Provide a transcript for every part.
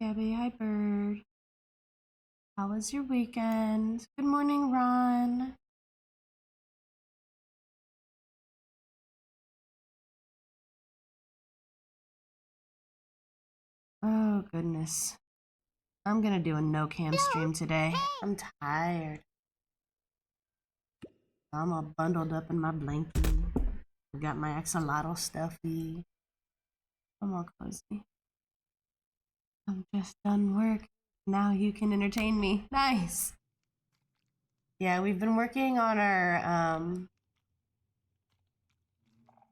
Gabby. Hi, Bird. How was your weekend? Good morning, Ron. Oh, goodness. I'm gonna do a no-cam stream today. I'm tired. I'm all bundled up in my blanket. I got my axolotl stuffy. I'm all cozy. I'm just done work. Now you can entertain me. Nice. Yeah, we've been working on our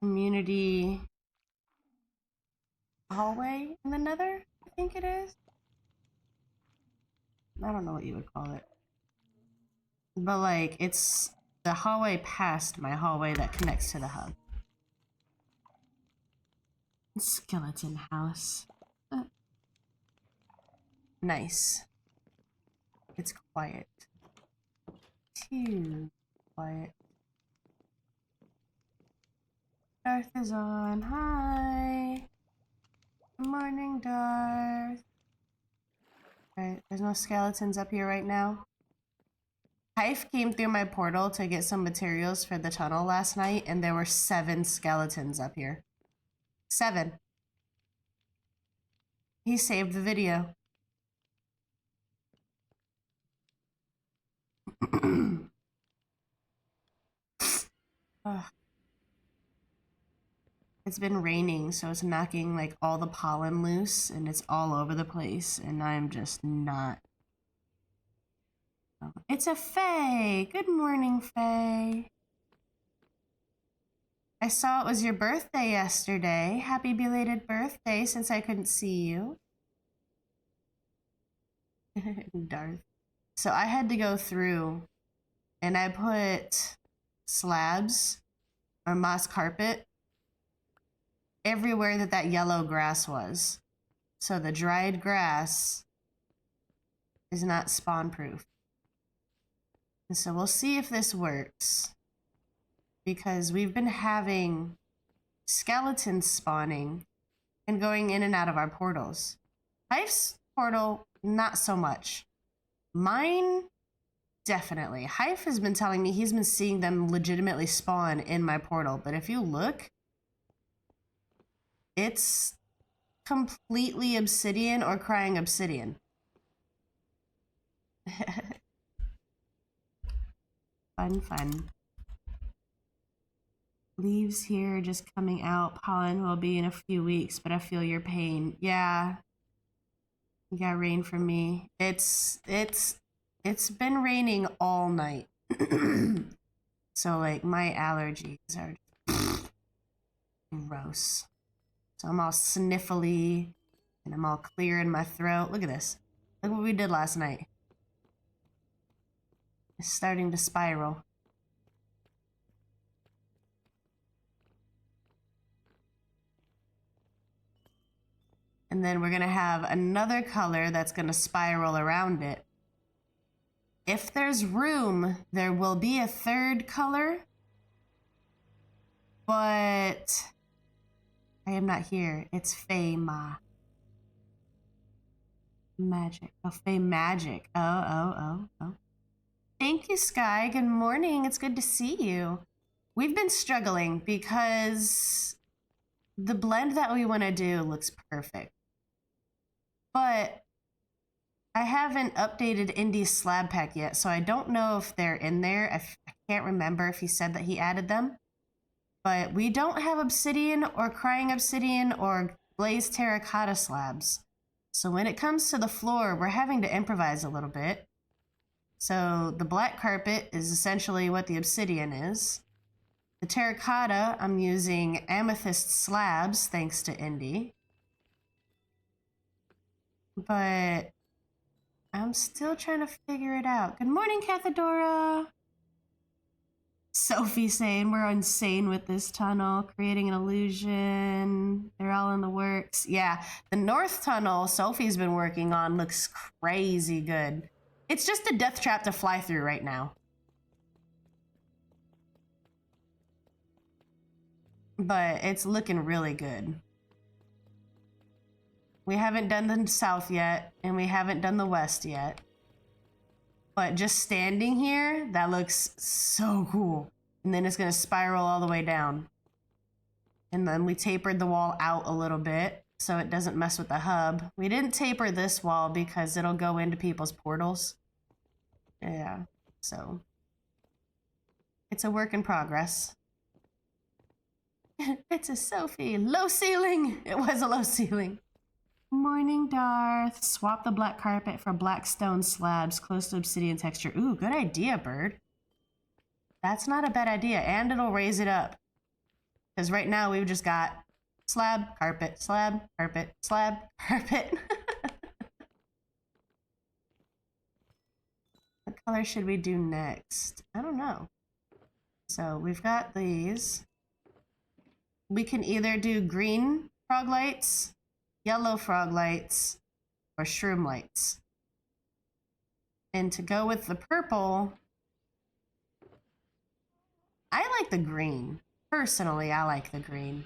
community hallway in the Nether, I think it is. I don't know what you would call it. But like, it's the hallway past my hallway that connects to the hub. Skeleton house. Nice. It's quiet. Too quiet. Darth is on. Hi. Good morning, Darth. Alright, there's no skeletons up here right now. Hive came through my portal to get some materials for the tunnel last night, and there were 7 skeletons up here. 7. He saved the video. It's been raining, so it's knocking like all the pollen loose, and it's all over the place, and I'm just not. It's a Faye. Good morning, Faye. I saw it was your birthday yesterday. Happy belated birthday, since I couldn't see you. Darth. So I had to go through, and I put slabs or moss carpet everywhere that yellow grass was. So the dried grass is not spawn proof. And so we'll see if this works, because we've been having skeletons spawning and going in and out of our portals. Hive's portal, not so much. Mine, definitely. Hive has been telling me he's been seeing them legitimately spawn in my portal, but if you look, it's completely obsidian or crying obsidian. Fun. Leaves here just coming out. Pollen will be in a few weeks, but I feel your pain. Yeah. You got rain from me. It's been raining all night. So like my allergies are gross. So I'm all sniffly and I'm all clear in my throat. Look at this. Look what we did last night. It's starting to spiral. And then we're gonna have another color that's gonna spiral around it. If there's room, there will be a third color, but I am not here. It's Faye Ma. Magic. Oh, Faye Magic. Oh. Thank you, Sky. Good morning. It's good to see you. We've been struggling because the blend that we want to do looks perfect. But I haven't updated Indy's slab pack yet, so I don't know if they're in there. I can't remember if he said that he added them. But we don't have obsidian or crying obsidian or glazed terracotta slabs. So when it comes to the floor, we're having to improvise a little bit. So the black carpet is essentially what the obsidian is. The terracotta, I'm using amethyst slabs, thanks to Indy. But I'm still trying to figure it out. Good morning, Cathadora. Sophie saying we're insane with this tunnel, creating an illusion. They're all in the works. Yeah, the north tunnel Sophie's been working on looks crazy good. It's just a death trap to fly through right now. But it's looking really good. We haven't done the south yet, and we haven't done the west yet. But just standing here, that looks so cool. And then it's gonna spiral all the way down. And then we tapered the wall out a little bit so it doesn't mess with the hub. We didn't taper this wall because it'll go into people's portals. Yeah, so it's a work in progress. It's a Sophie. Low ceiling! It was a low ceiling. Morning, Darth. Swap the black carpet for black stone slabs close to obsidian texture. Ooh, good idea, bird. That's not a bad idea, and it'll raise it up. Because right now we've just got slab, carpet, slab, carpet, slab, carpet. What color should we do next? I don't know. So we've got these. We can either do green frog lights, yellow frog lights, or shroom lights. And to go with the purple, I like the green. Personally, I like the green.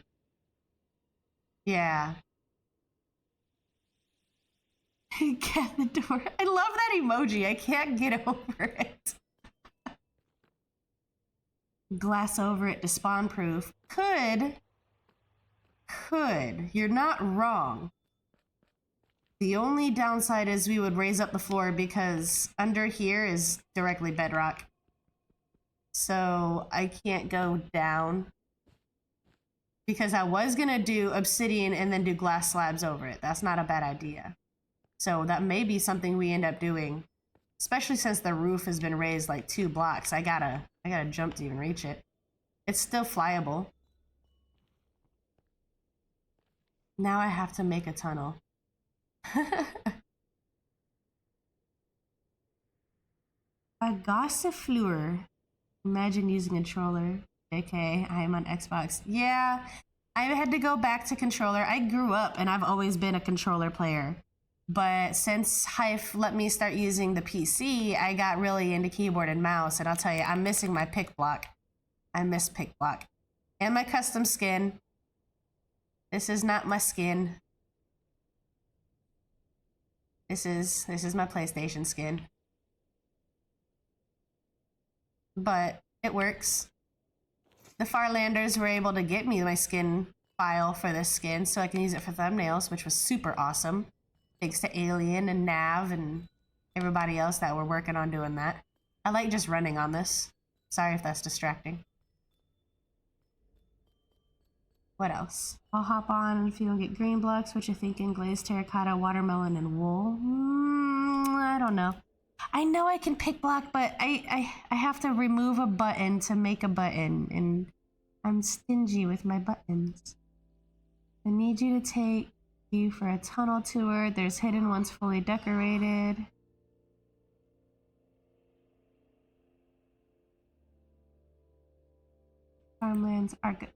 Yeah. Get the door. I love that emoji. I can't get over it. Glass over it to spawn proof. Could. You're not wrong. The only downside is we would raise up the floor because under here is directly bedrock. So I can't go down. Because I was gonna do obsidian and then do glass slabs over it. That's not a bad idea. So that may be something we end up doing. Especially since the roof has been raised like 2 blocks. I gotta jump to even reach it. It's still flyable. Now I have to make a tunnel. A gossifleur. Imagine using a controller. Okay, I am on Xbox. Yeah, I had to go back to controller. I grew up and I've always been a controller player. But since Hive let me start using the PC, I got really into keyboard and mouse. And I'll tell you, I'm missing my pick block. I miss pick block. And my custom skin. This is not my skin. This is my PlayStation skin. But it works. The Farlanders were able to get me my skin file for this skin so I can use it for thumbnails, which was super awesome. Thanks to Alien and Nav and everybody else that were working on doing that. I like just running on this. Sorry if that's distracting. What else? I'll hop on if you don't get green blocks. What you thinking? Glazed terracotta, watermelon, and wool? I don't know. I know I can pick block, but I have to remove a button to make a button, and I'm stingy with my buttons. I need you to take you for a tunnel tour. There's hidden ones fully decorated. Farmlands are good.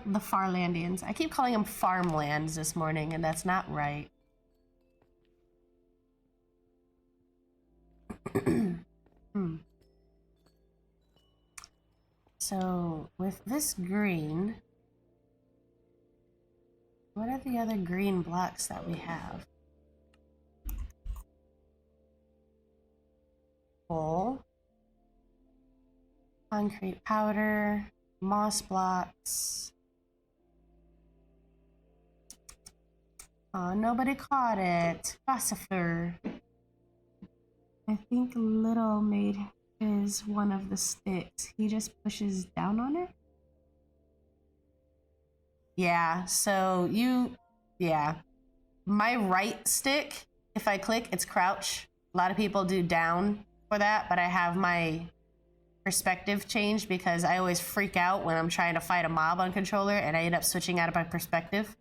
The Farlandians. I keep calling them farmlands this morning, and that's not right. So, with this green, what are the other green blocks that we have? Coal, concrete powder, moss blocks. Oh, nobody caught it. Gossifleur. I think Little made is one of the sticks. He just pushes down on it? Yeah, so yeah. My right stick, if I click, it's crouch. A lot of people do down for that, but I have my perspective changed because I always freak out when I'm trying to fight a mob on controller and I end up switching out of my perspective.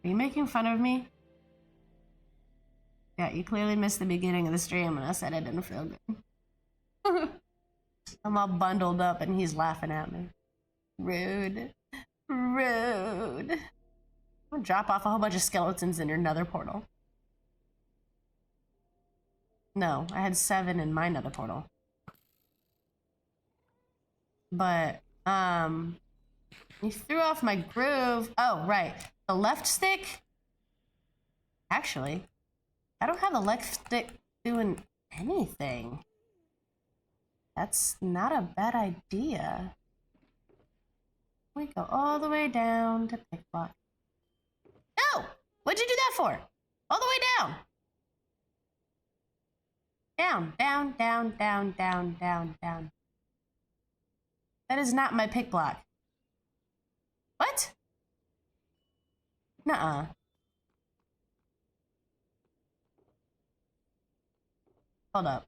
Are you making fun of me? Yeah, you clearly missed the beginning of the stream when I said I didn't feel good. I'm all bundled up and he's laughing at me. Rude. Rude. I'm gonna drop off a whole bunch of skeletons in your nether portal. No, I had 7 in my nether portal. But You threw off my groove. Oh, right. The left stick? Actually, I don't have the left stick doing anything. That's not a bad idea. We go all the way down to pick block. No! What'd you do that for? All the way down. Down, down, down, down, down, down, down. That is not my pick block. What? Nuh-uh. Hold up.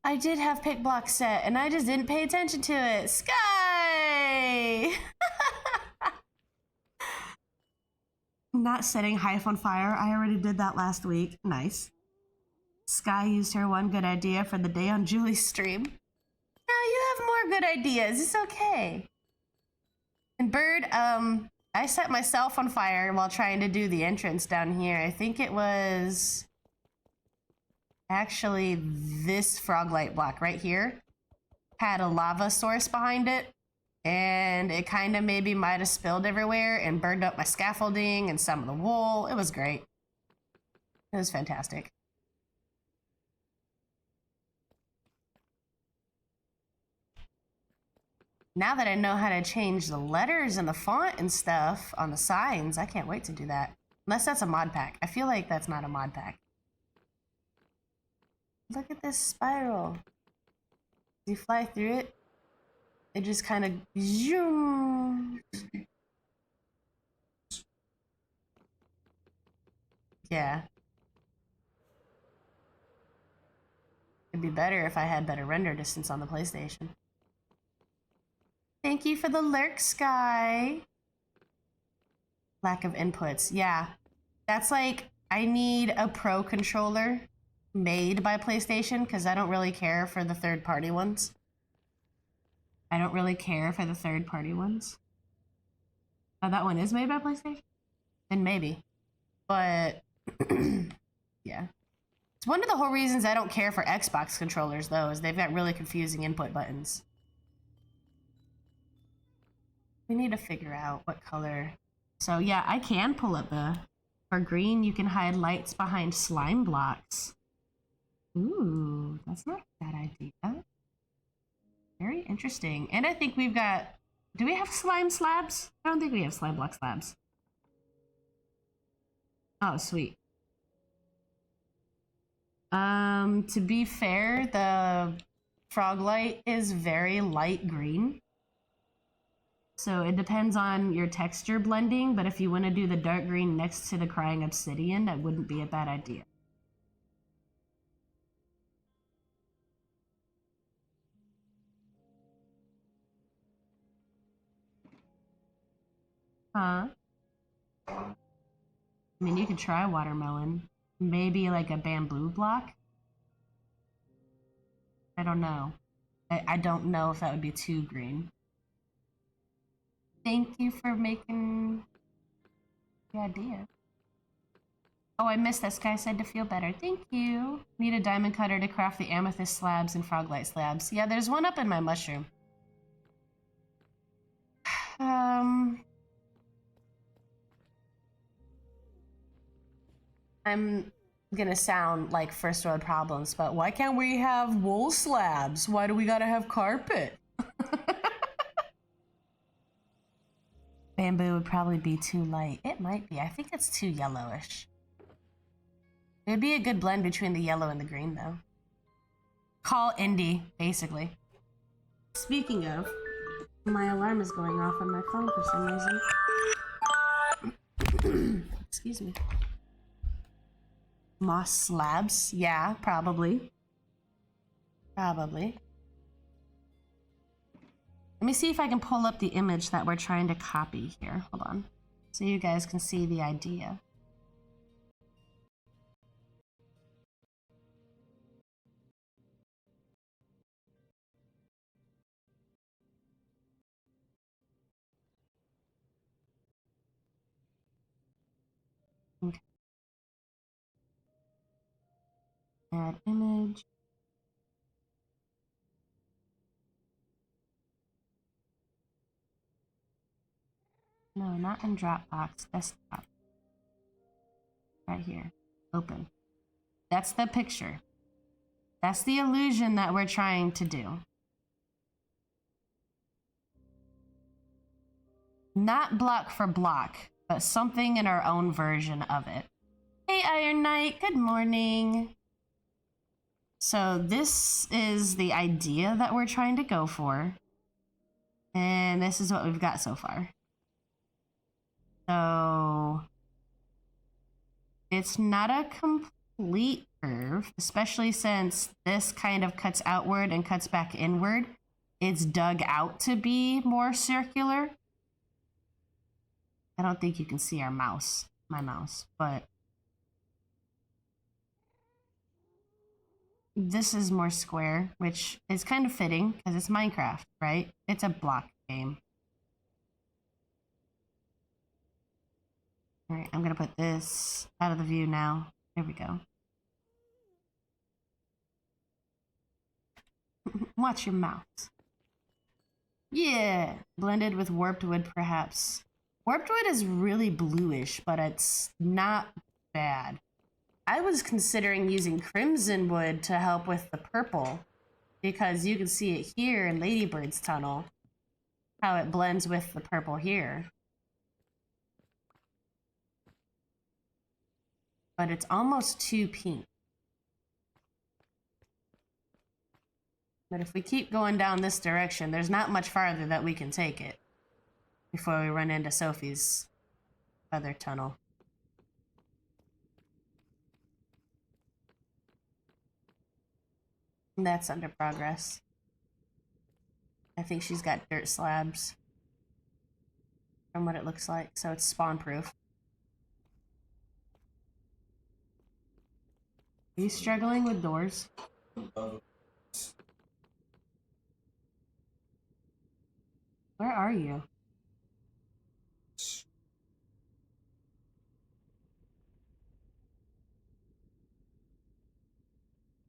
I did have pick block set, and I just didn't pay attention to it. Sky! Not setting Hive on fire. I already did that last week. Nice. Sky used her one good idea for the day on Julie's stream. Now you have more good ideas. It's okay. And Bird, I set myself on fire while trying to do the entrance down here. I think it was actually this froglight block right here had a lava source behind it, and it kind of maybe might have spilled everywhere and burned up my scaffolding and some of the wool. It was great. It was fantastic. Now that I know how to change the letters and the font and stuff on the signs, I can't wait to do that. Unless that's a mod pack. I feel like that's not a mod pack. Look at this spiral. You fly through it, it just kind of zoom. Yeah. It'd be better if I had better render distance on the PlayStation. Thank you for the lurk, Sky. Lack of inputs. Yeah. That's like, I need a pro controller made by PlayStation because I don't really care for the third-party ones. Oh, that one is made by PlayStation? Then maybe. But, yeah. It's one of the whole reasons I don't care for Xbox controllers, though, is they've got really confusing input buttons. We need to figure out what color. So yeah, I can pull up for green, you can hide lights behind slime blocks. Ooh, that's not a bad idea. Very interesting. And I think we've got, do we have slime slabs? I don't think we have slime block slabs. Oh, sweet. To be fair, the frog light is very light green. So it depends on your texture blending, but if you want to do the dark green next to the crying obsidian, that wouldn't be a bad idea. Huh? I mean, you could try watermelon. Maybe like a bamboo block? I don't know. I don't know if that would be too green. Thank you for making the idea. Oh, I missed that. Sky said to feel better. Thank you. Need a diamond cutter to craft the amethyst slabs and froglight slabs. Yeah, there's one up in my mushroom. I'm gonna sound like first world problems, but why can't we have wool slabs? Why do we gotta have carpet? Bamboo would probably be too light. It might be. I think it's too yellowish. It would be a good blend between the yellow and the green, though. Call Indy, basically. Speaking of, my alarm is going off on my phone for some reason. Excuse me. Moss slabs? Yeah, probably. Probably. Let me see if I can pull up the image that we're trying to copy here. Hold on. So you guys can see the idea. Okay. Add image. No, not in Dropbox. Desktop. Right here. Open. That's the picture. That's the illusion that we're trying to do. Not block for block, but something in our own version of it. Hey, Iron Knight. Good morning. So this is the idea that we're trying to go for. And this is what we've got so far. So it's not a complete curve, especially since this kind of cuts outward and cuts back inward. It's dug out to be more circular. I don't think you can see our mouse, my mouse, but this is more square, which is kind of fitting because it's Minecraft, right? It's a block game. All right, I'm gonna put this out of the view now. There we go. Watch your mouse. Yeah, blended with warped wood, perhaps. Warped wood is really bluish, but it's not bad. I was considering using crimson wood to help with the purple, because you can see it here in Ladybird's tunnel, how it blends with the purple here. But it's almost too pink. But if we keep going down this direction, there's not much farther that we can take it before we run into Sophie's other tunnel. And that's under progress. I think she's got dirt slabs from what it looks like, so it's spawn-proof. Are you struggling with doors? Where are you?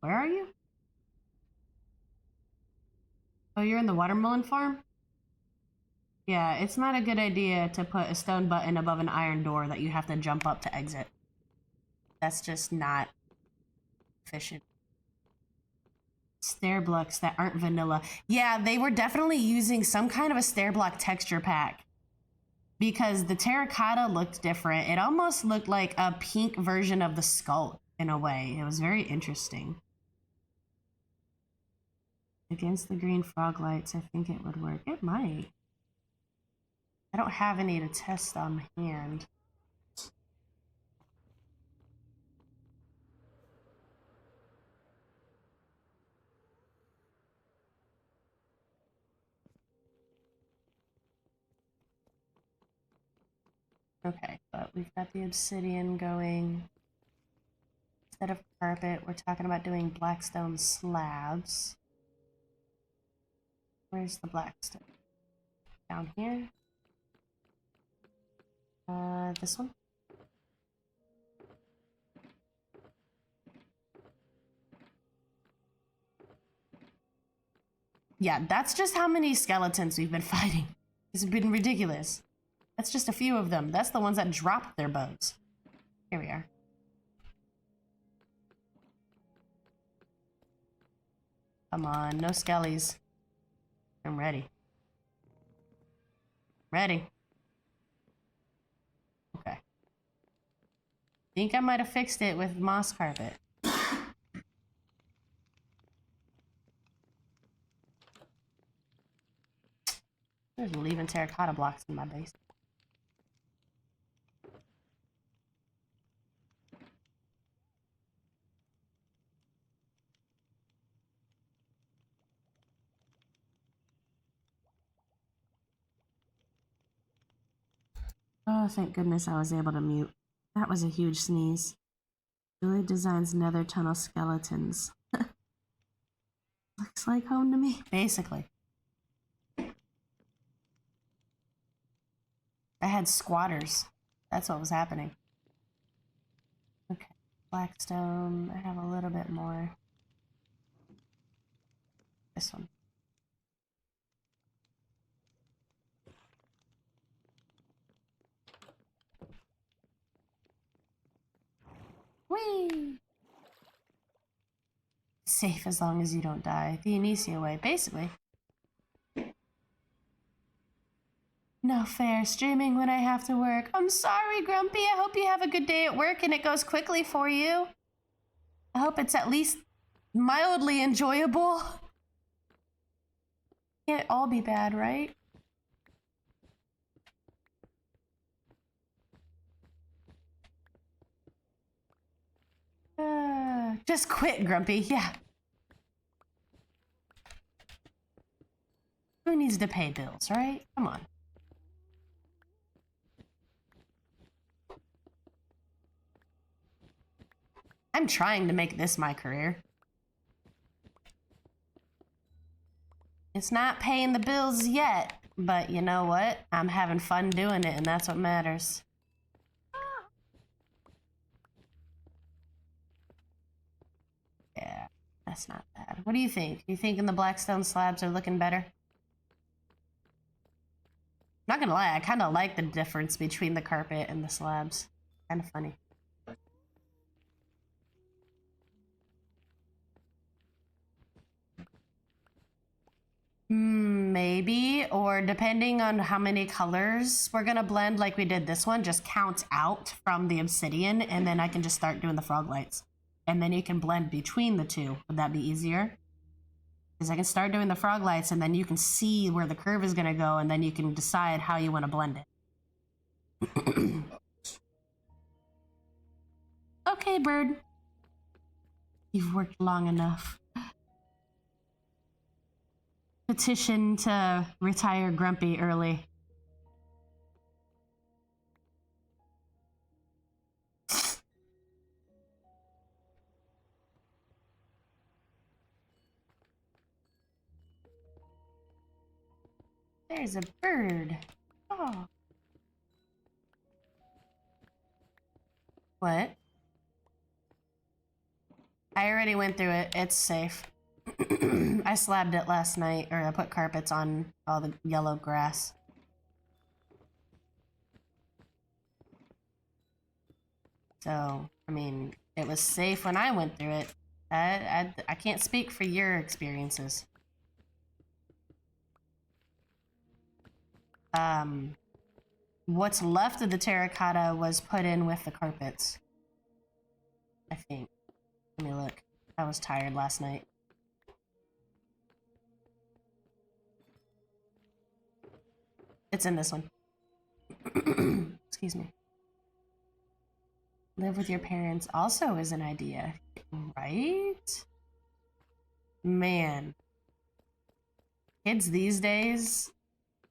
Where are you? Oh, you're in the watermelon farm? Yeah, it's not a good idea to put a stone button above an iron door that you have to jump up to exit. That's just not efficient. Stair blocks that aren't vanilla. Yeah, they were definitely using some kind of a stair block texture pack because the terracotta looked different. It almost looked like a pink version of the skull in a way. It was very interesting. Against the green frog lights, I think it would work. It might. I don't have any to test on hand. Okay, but we've got the obsidian going. Instead of carpet, we're talking about doing blackstone slabs. Where's the blackstone? Down here. This one. Yeah, that's just how many skeletons we've been fighting. It's been ridiculous. That's just a few of them. That's the ones that dropped their bows. Here we are. Come on, no skellies. I'm ready. Ready. Okay. Think I might have fixed it with moss carpet. There's leaving terracotta blocks in my base. Oh, thank goodness I was able to mute. That was a huge sneeze. Julie designs nether tunnel skeletons. Looks like home to me. Basically. I had squatters. That's what was happening. Blackstone. I have a little bit more. This one. Whee! Safe as long as you don't die. The Inicio way, basically. No fair, streaming when I have to work. I'm sorry, Grumpy. I hope you have a good day at work and it goes quickly for you. I hope it's at least mildly enjoyable. Can't all be bad, right? Just quit, Grumpy. Yeah. Who needs to pay bills, right? Come on. I'm trying to make this my career. It's not paying the bills yet, but you know what? I'm having fun doing it, and that's what matters. Yeah, that's not bad. What do you think? You thinking the Blackstone slabs are looking better? Not gonna lie, I kind of like the difference between the carpet and the slabs. Kind of funny. Maybe, or depending on how many colors we're gonna blend like we did this one, just count out from the obsidian, and then I can just start doing the frog lights. And then you can blend between the two. Would that be easier? Because I can start doing the frog lights, and then you can see where the curve is gonna go, and then you can decide how you want to blend it. Okay, bird. You've worked long enough. Petition to retire Grumpy early. There's a bird. Oh. What? I already went through it. It's safe. I slabbed it last night, or I put carpets on all the yellow grass. So, I mean, it was safe when I went through it. I can't speak for your experiences. What's left of the terracotta was put in with the carpets. I think. Let me look. I was tired last night. It's in this one. Excuse me. Live with your parents also is an idea, right? Man. Kids these days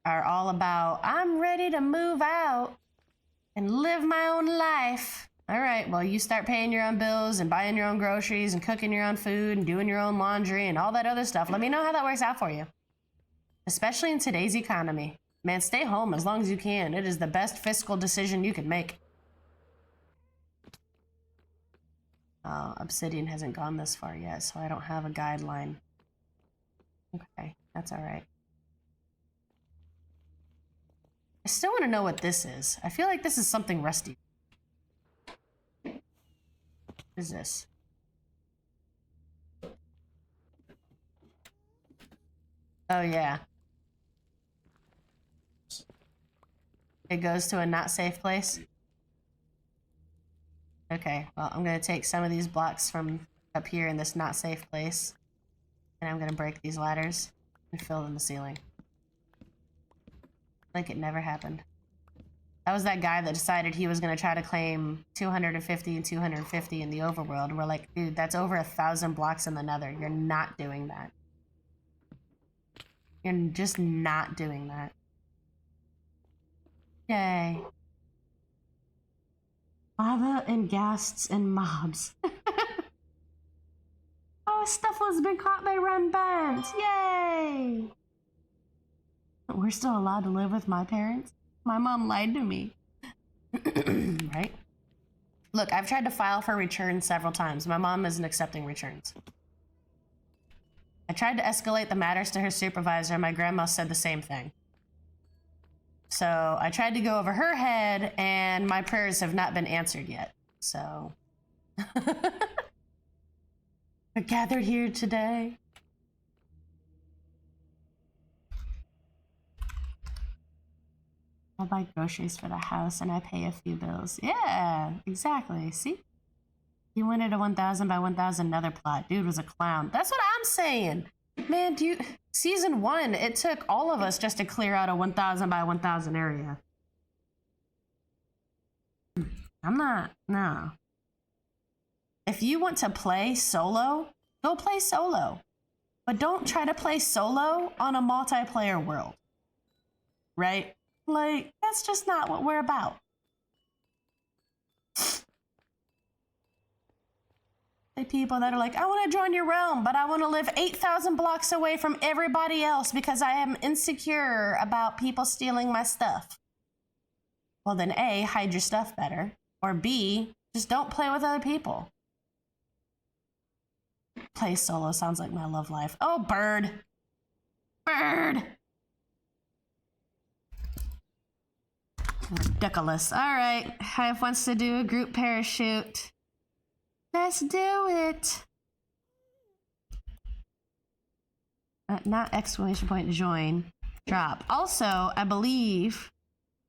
are all about, I'm ready to move out and live my own life. All right, well, you start paying your own bills and buying your own groceries and cooking your own food and doing your own laundry and all that other stuff. Let me know how that works out for you. Especially in today's economy. Man, stay home as long as you can. It is the best fiscal decision you can make. Obsidian hasn't gone this far yet, so I don't have a guideline. Okay, that's all right. I still want to know what this is. I feel like this is something rusty. What is this? Oh, yeah. It goes to a not safe place? Okay, well, I'm going to take some of these blocks from up here in this not safe place, and I'm going to break these ladders and fill in the ceiling. Like it never happened. That was that guy that decided he was going to try to claim 250 and 250 in the overworld. We're like, dude, that's over 1,000 blocks in the nether. You're not doing that. You're just not doing that. Yay. Lava and ghasts and mobs. Oh, stuff has been caught by run bands. Yay! We're still allowed to live with my parents? My mom lied to me. Right? Look, I've tried to file for return several times. My mom isn't accepting returns. I tried to escalate the matters to her supervisor. My grandma said the same thing. So I tried to go over her head, and my prayers have not been answered yet. So we're gathered here today. I'll buy groceries for the house and I pay a few bills. Yeah, exactly. See? He wanted a 1,000 by 1,000 nether plot. Dude was a clown. That's what I'm saying. Man, season 1, it took all of us just to clear out a 1,000 by 1,000 area. No. If you want to play solo, go play solo. But don't try to play solo on a multiplayer world. Right? Like, that's just not what we're about. The people that are like, I want to join your realm, but I want to live 8,000 blocks away from everybody else because I am insecure about people stealing my stuff. Well, then A, hide your stuff better. Or B, just don't play with other people. Play solo sounds like my love life. Oh, bird. Bird. Ridiculous. All right. Hive wants to do a group parachute. Let's do it. Not exclamation point, join. Drop. Also, I believe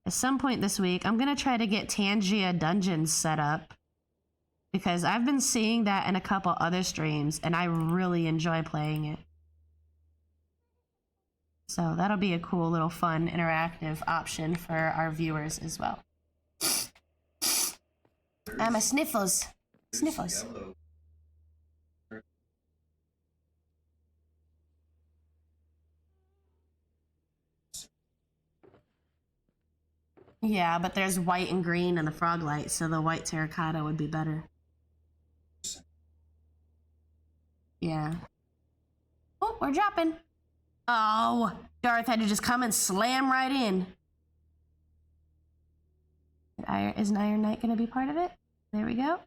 at some point this week, I'm going to try to get Tangia Dungeons set up. Because I've been seeing that in a couple other streams, and I really enjoy playing it. So that'll be a cool little fun interactive option for our viewers as well. I'm a sniffles. Sniffles. Yeah, but there's white and green in the frog light, so the white terracotta would be better. Yeah. Oh, we're dropping. Oh, Darth had to just come and slam right in. Is an Iron Knight going to be part of it? There we go.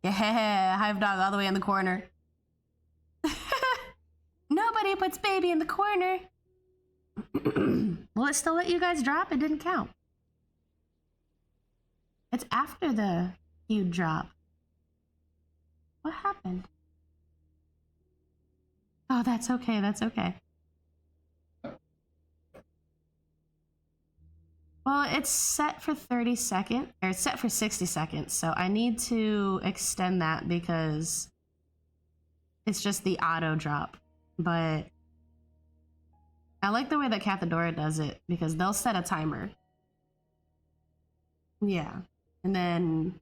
Yeah, Hive Dog all the way in the corner. Nobody puts baby in the corner. Will it still let you guys drop? It didn't count. It's after the huge drop. What happened? Oh, that's okay. That's okay. Well, it's set for 30 seconds, or it's set for 60 seconds, so I need to extend that because it's just the auto drop. But I like the way that Cathedora does it because they'll set a timer. Yeah. And then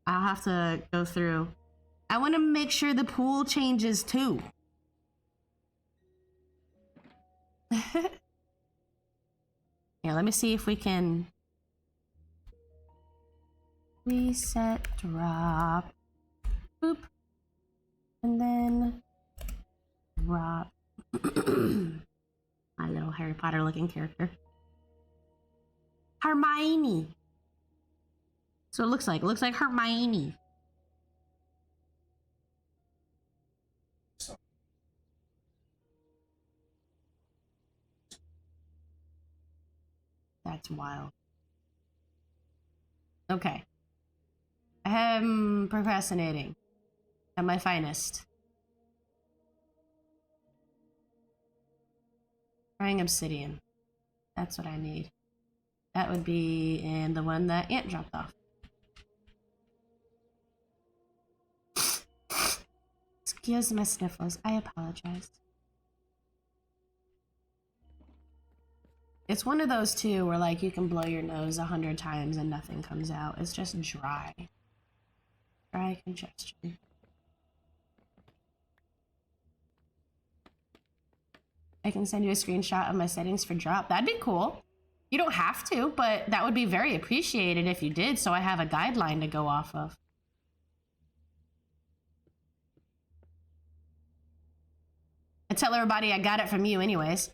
I'll have to go through. I want to make sure the pool changes too. Yeah, let me see if we can reset drop. Boop. And then drop. My little Harry Potter looking character. Hermione. So it looks like. It looks like Hermione. That's wild. Okay. I am procrastinating at my finest. Trying obsidian. That's what I need. That would be in the one that Ant dropped off. Excuse my sniffles. I apologize. It's one of those too where like you can blow your nose 100 times and nothing comes out. It's just dry. Dry congestion. I can send you a screenshot of my settings for drop. That'd be cool. You don't have to, but that would be very appreciated if you did, so I have a guideline to go off of. I tell everybody I got it from you anyways.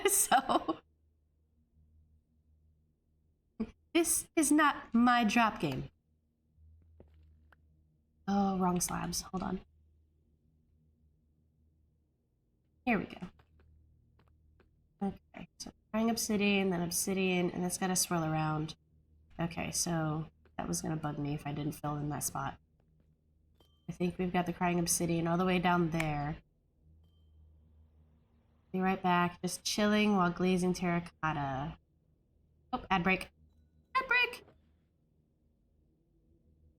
So This is not my drop game. Oh, wrong slabs. Hold on. Here we go. Okay, so trying obsidian, then obsidian, and it's gotta swirl around. Okay, so that was gonna bug me if I didn't fill in that spot. I think we've got the crying obsidian all the way down there. Be right back, just chilling while glazing terracotta. Oh, ad break. Ad break!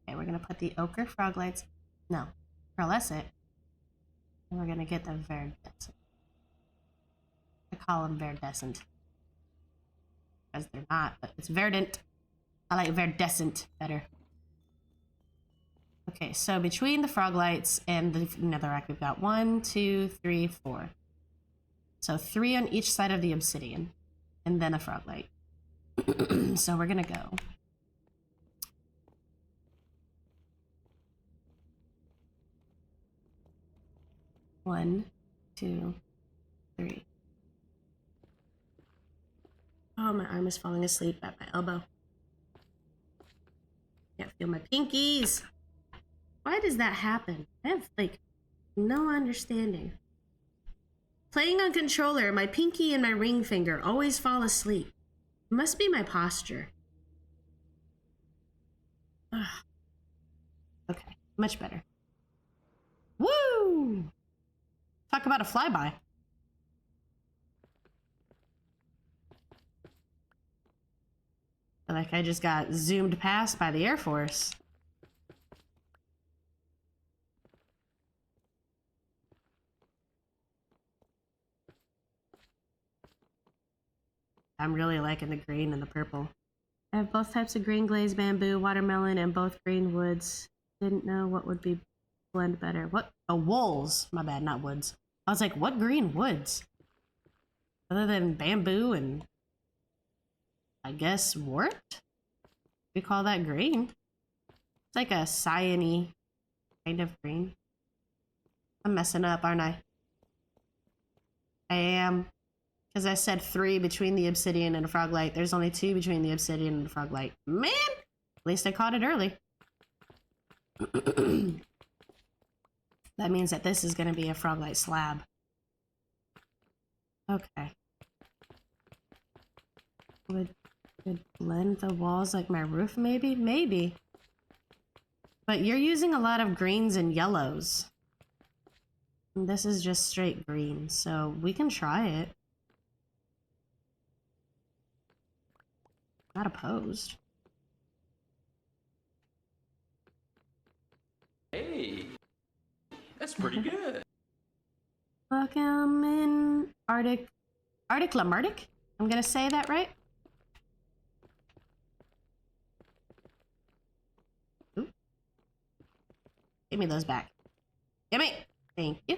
Okay, we're gonna put the ochre frog lights. No, pearlesce it. And we're gonna get the verdescent. I call them verdescent. Because they're not, but it's verdant. I like verdescent better. Okay, so between the frog lights and the netherrack, we've got 1, 2, 3, 4. So 3 on each side of the obsidian, and then a frog light. So we're gonna go. One, 2, 3. Oh, my arm is falling asleep at my elbow. Can't feel my pinkies. Why does that happen? I have, like, no understanding. Playing on controller, my pinky and my ring finger always fall asleep. It must be my posture. Ugh. Okay, much better. Woo! Talk about a flyby. Like I just got zoomed past by the Air Force. I'm really liking the green and the purple. I have both types of green glazed bamboo, watermelon, and both green woods. Didn't know what would be blend better. What? Oh, wools. My bad, not woods. I was like, what green woods? Other than bamboo and I guess wart? We call that green. It's like a cyan-y kind of green. I'm messing up, aren't I? I am. Because I said 3 between the obsidian and a frog light. There's only 2 between the obsidian and the frog light. Man! At least I caught it early. That means that this is going to be a frog light slab. Okay. Would blend the walls like my roof, maybe? Maybe. But you're using a lot of greens and yellows. And this is just straight green, so we can try it. Not opposed. Hey, that's pretty good. Welcome in Arctic Lamartic? I'm gonna say that right? Ooh. Give me those back. Give me! Thank you.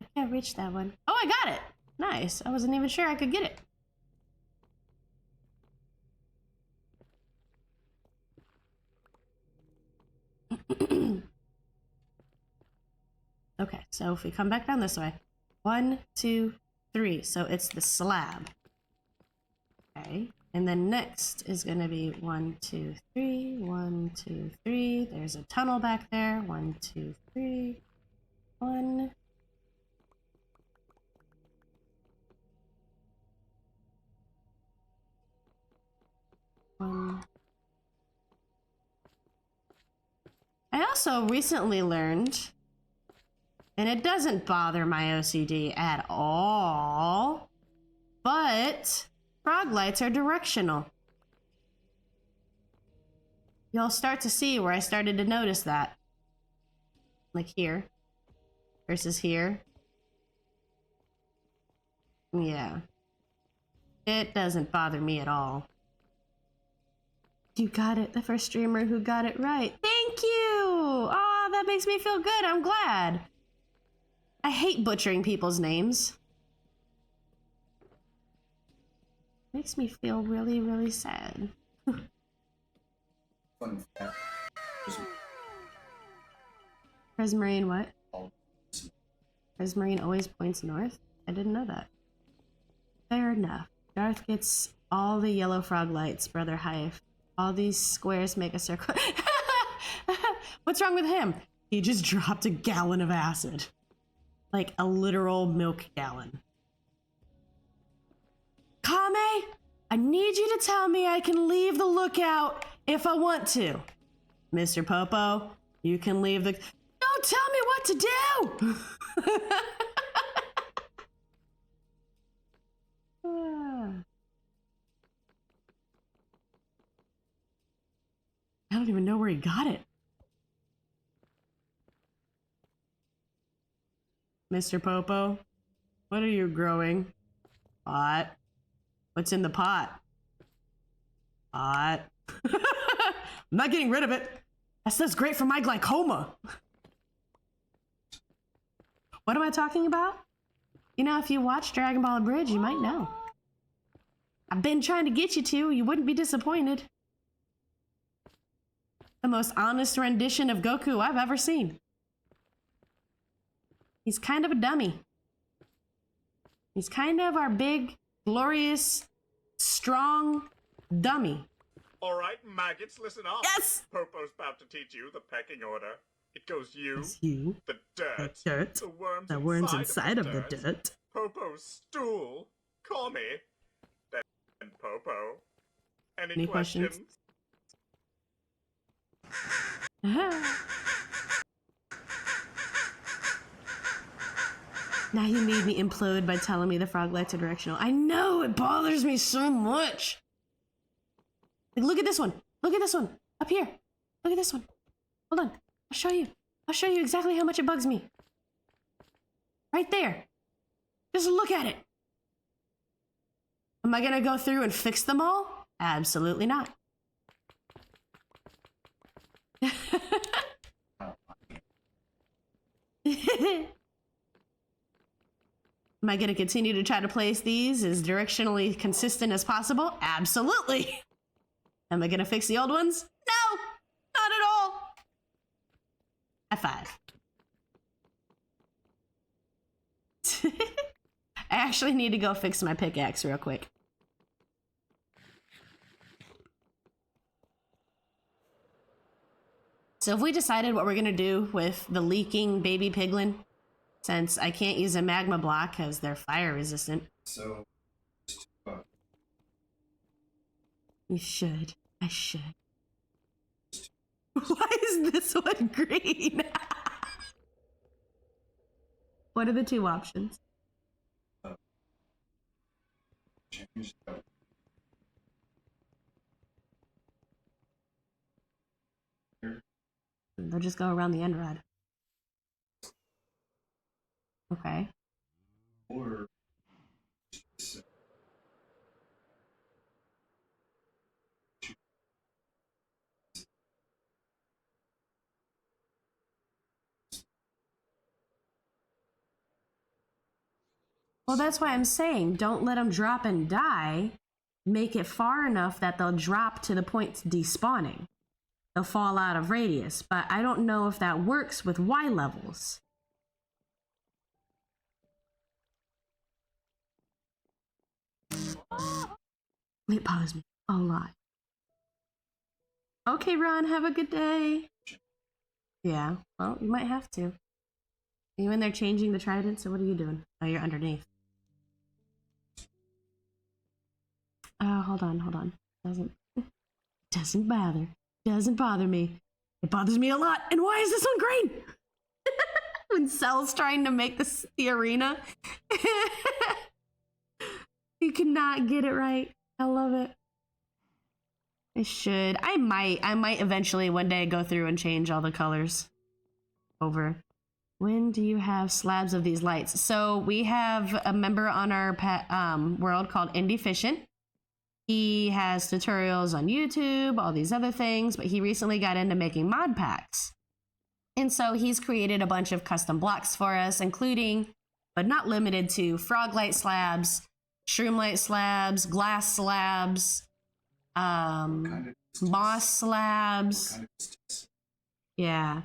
I can't reach that one. Oh, I got it! Nice. I wasn't even sure I could get it. Okay, so if we come back down this way. 1, 2, 3. So it's the slab. Okay. And then next is going to be 1, 2, 3. 1, 2, 3. There's a tunnel back there. 1, 2, 3. 1. I also recently learned, and it doesn't bother my OCD at all, but frog lights are directional. You'll start to see where I started to notice that. Like here versus here. Yeah. It doesn't bother me at all. You got it. The first streamer who got it right. Thank you! Oh, that makes me feel good. I'm glad. I hate butchering people's names. Makes me feel really, really sad. Fun fact. Prismarine what? Prismarine always points north? I didn't know that. Fair enough. Darth gets All the yellow frog lights, Brother Hive. All these squares make a circle. What's wrong with him? He just dropped a gallon of acid. Like a literal milk gallon. Kame, I need you to tell me I can leave the lookout if I want to. Mr. Popo, you can leave the... Don't tell me what to do! I don't even know where he got it. Mr. Popo, what are you growing? Pot. What's in the pot? Pot. I'm not getting rid of it. That stuff's great for my glaucoma. What am I talking about? You know, if you watch Dragon Ball Bridge, you might know. I've been trying to get you to. You wouldn't be disappointed. The most honest rendition of Goku I've ever seen. He's kind of a dummy. He's kind of our big, glorious, strong dummy. All right, maggots, listen up. Yes! Popo's about to teach you the pecking order. It goes you, the dirt, the worms inside of the dirt. Popo's stool, call me, then Popo. Any questions? Now you made me implode by telling me the frog lights are directional. I know, it bothers me so much. Like, look at this one. Look at this one. Up here. Look at this one. Hold on. I'll show you. I'll show you exactly how much it bugs me. Right there. Just look at it. Am I gonna go through and fix them all? Absolutely not. Am I going to continue to try to place these as directionally consistent as possible? Absolutely. Am I going to fix the old ones? No, not at all. High five. I actually need to go fix my pickaxe real quick. So have we decided what we're going to do with the leaking baby piglin? Since I can't use a magma block because they're fire resistant. So, you should. I should. Why is this one green? What are the two options? change that. They'll just go around the end rod. Okay. Or Well, that's why I'm saying don't let them drop and die. Make it far enough that they'll drop to the point despawning. They'll fall out of radius, but I don't know if that works with Y levels. It bothers me a lot. Okay, Ron, have a good day. Yeah, well, you might have to. Are you in there changing the tridents, or what are you doing? Oh, you're underneath. Oh, hold on. Doesn't bother me. It bothers me a lot. And why is this one green? When Cell's trying to make the arena. You cannot get it right. I love it. I should. I might eventually one day go through and change all the colors over. When do you have slabs of these lights? So we have a member on our world called Indeficient. He has tutorials on YouTube, all these other things, but he recently got into making mod packs. And so he's created a bunch of custom blocks for us, including, but not limited to, frog light slabs, shroom light slabs, glass slabs, moss slabs. Yeah,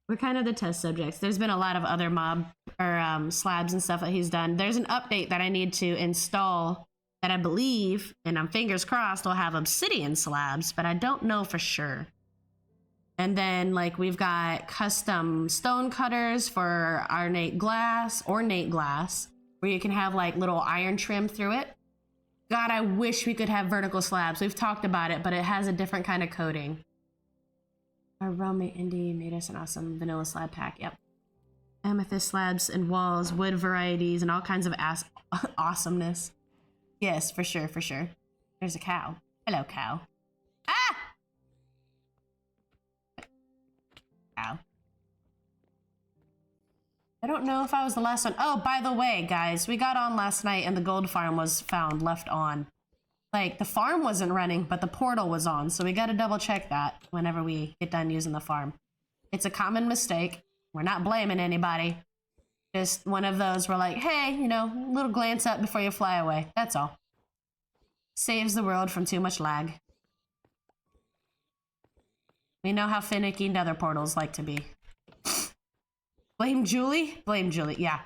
we're kind of the test subjects. There's been a lot of other mob or slabs and stuff that he's done. There's an update that I need to install that I believe, and I'm fingers crossed, will have obsidian slabs, but I don't know for sure. And then like we've got custom stone cutters for ornate glass, where you can have like little iron trim through it. God, I wish we could have vertical slabs. We've talked about it, but it has a different kind of coating. Our roommate Indy made us an awesome vanilla slab pack. Yep. Amethyst slabs and walls, wood varieties, and all kinds of awesomeness. Yes, for sure, for sure. There's a cow. Hello, cow. Ah! Cow. I don't know if I was the last one. Oh, by the way, guys, we got on last night and the gold farm was found left on. Like, the farm wasn't running, but the portal was on, so we gotta double check that whenever we get done using the farm. It's a common mistake. We're not blaming anybody. Just one of those where like, hey, you know, a little glance up before you fly away. That's all. Saves the world from too much lag. We know how finicky nether portals like to be. Blame Julie? Blame Julie, yeah.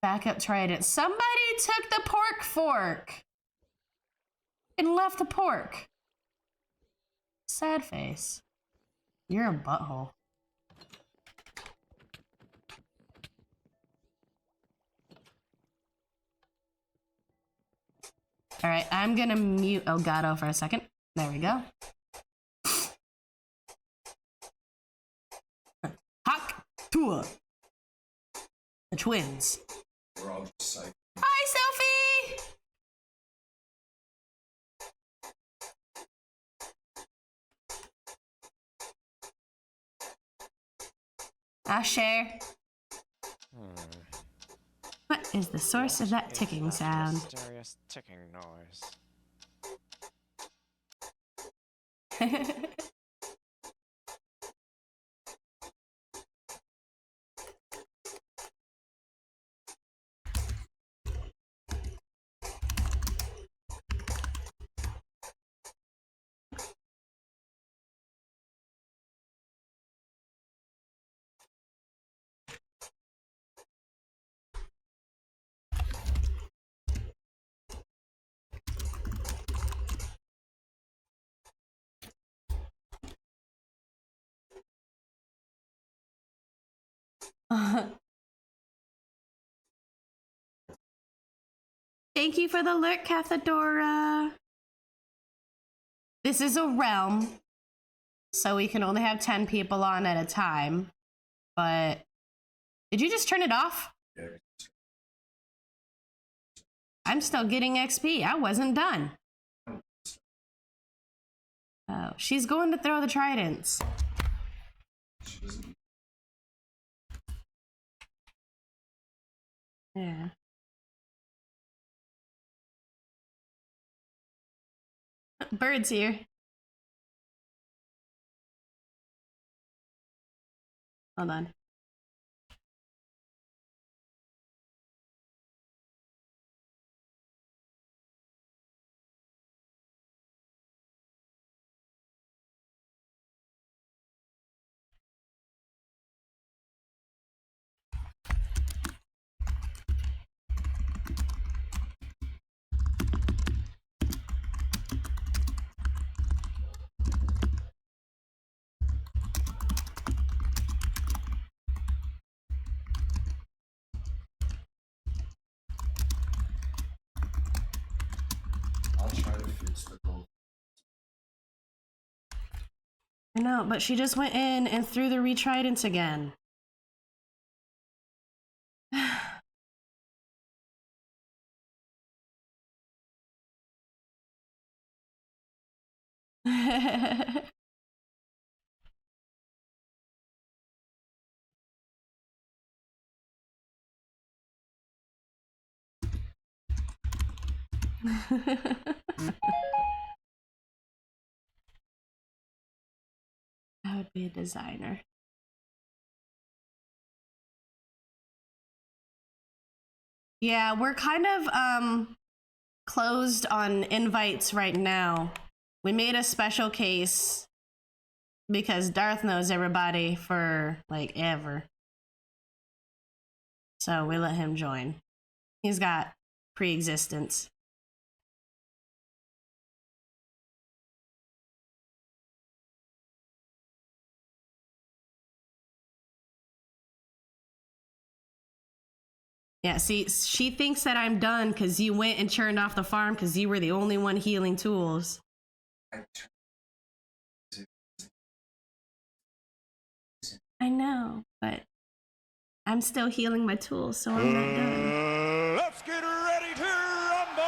Backup trident. Somebody took the pork fork and left the pork. Sad face. You're a butthole. All right, I'm gonna mute Elgato for a second. There we go. Hawk Tua. The twins. We're all just psyched. Hi, Sophie! I'll share. What is the source of that ticking sound? Mysterious ticking noise. Thank you for the lurk, Cathadora. This is a realm, so we can only have 10 people on at a time. But did you just turn it off? Yeah. I'm still getting XP. I wasn't done. Oh, she's going to throw the tridents. She doesn't. Yeah. Bird's here. Hold on. I'll try to fix the gold. I know, but she just went in and threw the retridents again. I would be a designer. Yeah, we're kind of closed on invites right now. We made a special case because Darth knows everybody for like ever. So we let him join. He's got pre-existence. Yeah, see, she thinks that I'm done because you went and turned off the farm because you were the only one healing tools. I know, but I'm still healing my tools, so I'm not done. Let's get ready to rumble!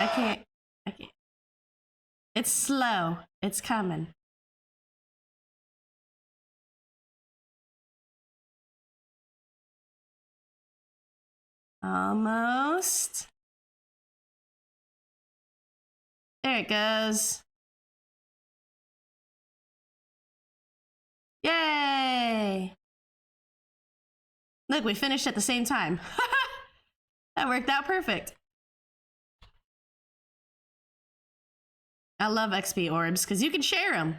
I can't. It's slow. It's coming. Almost. There it goes. Yay! Look, we finished at the same time. That worked out perfect. I love XP orbs because you can share them.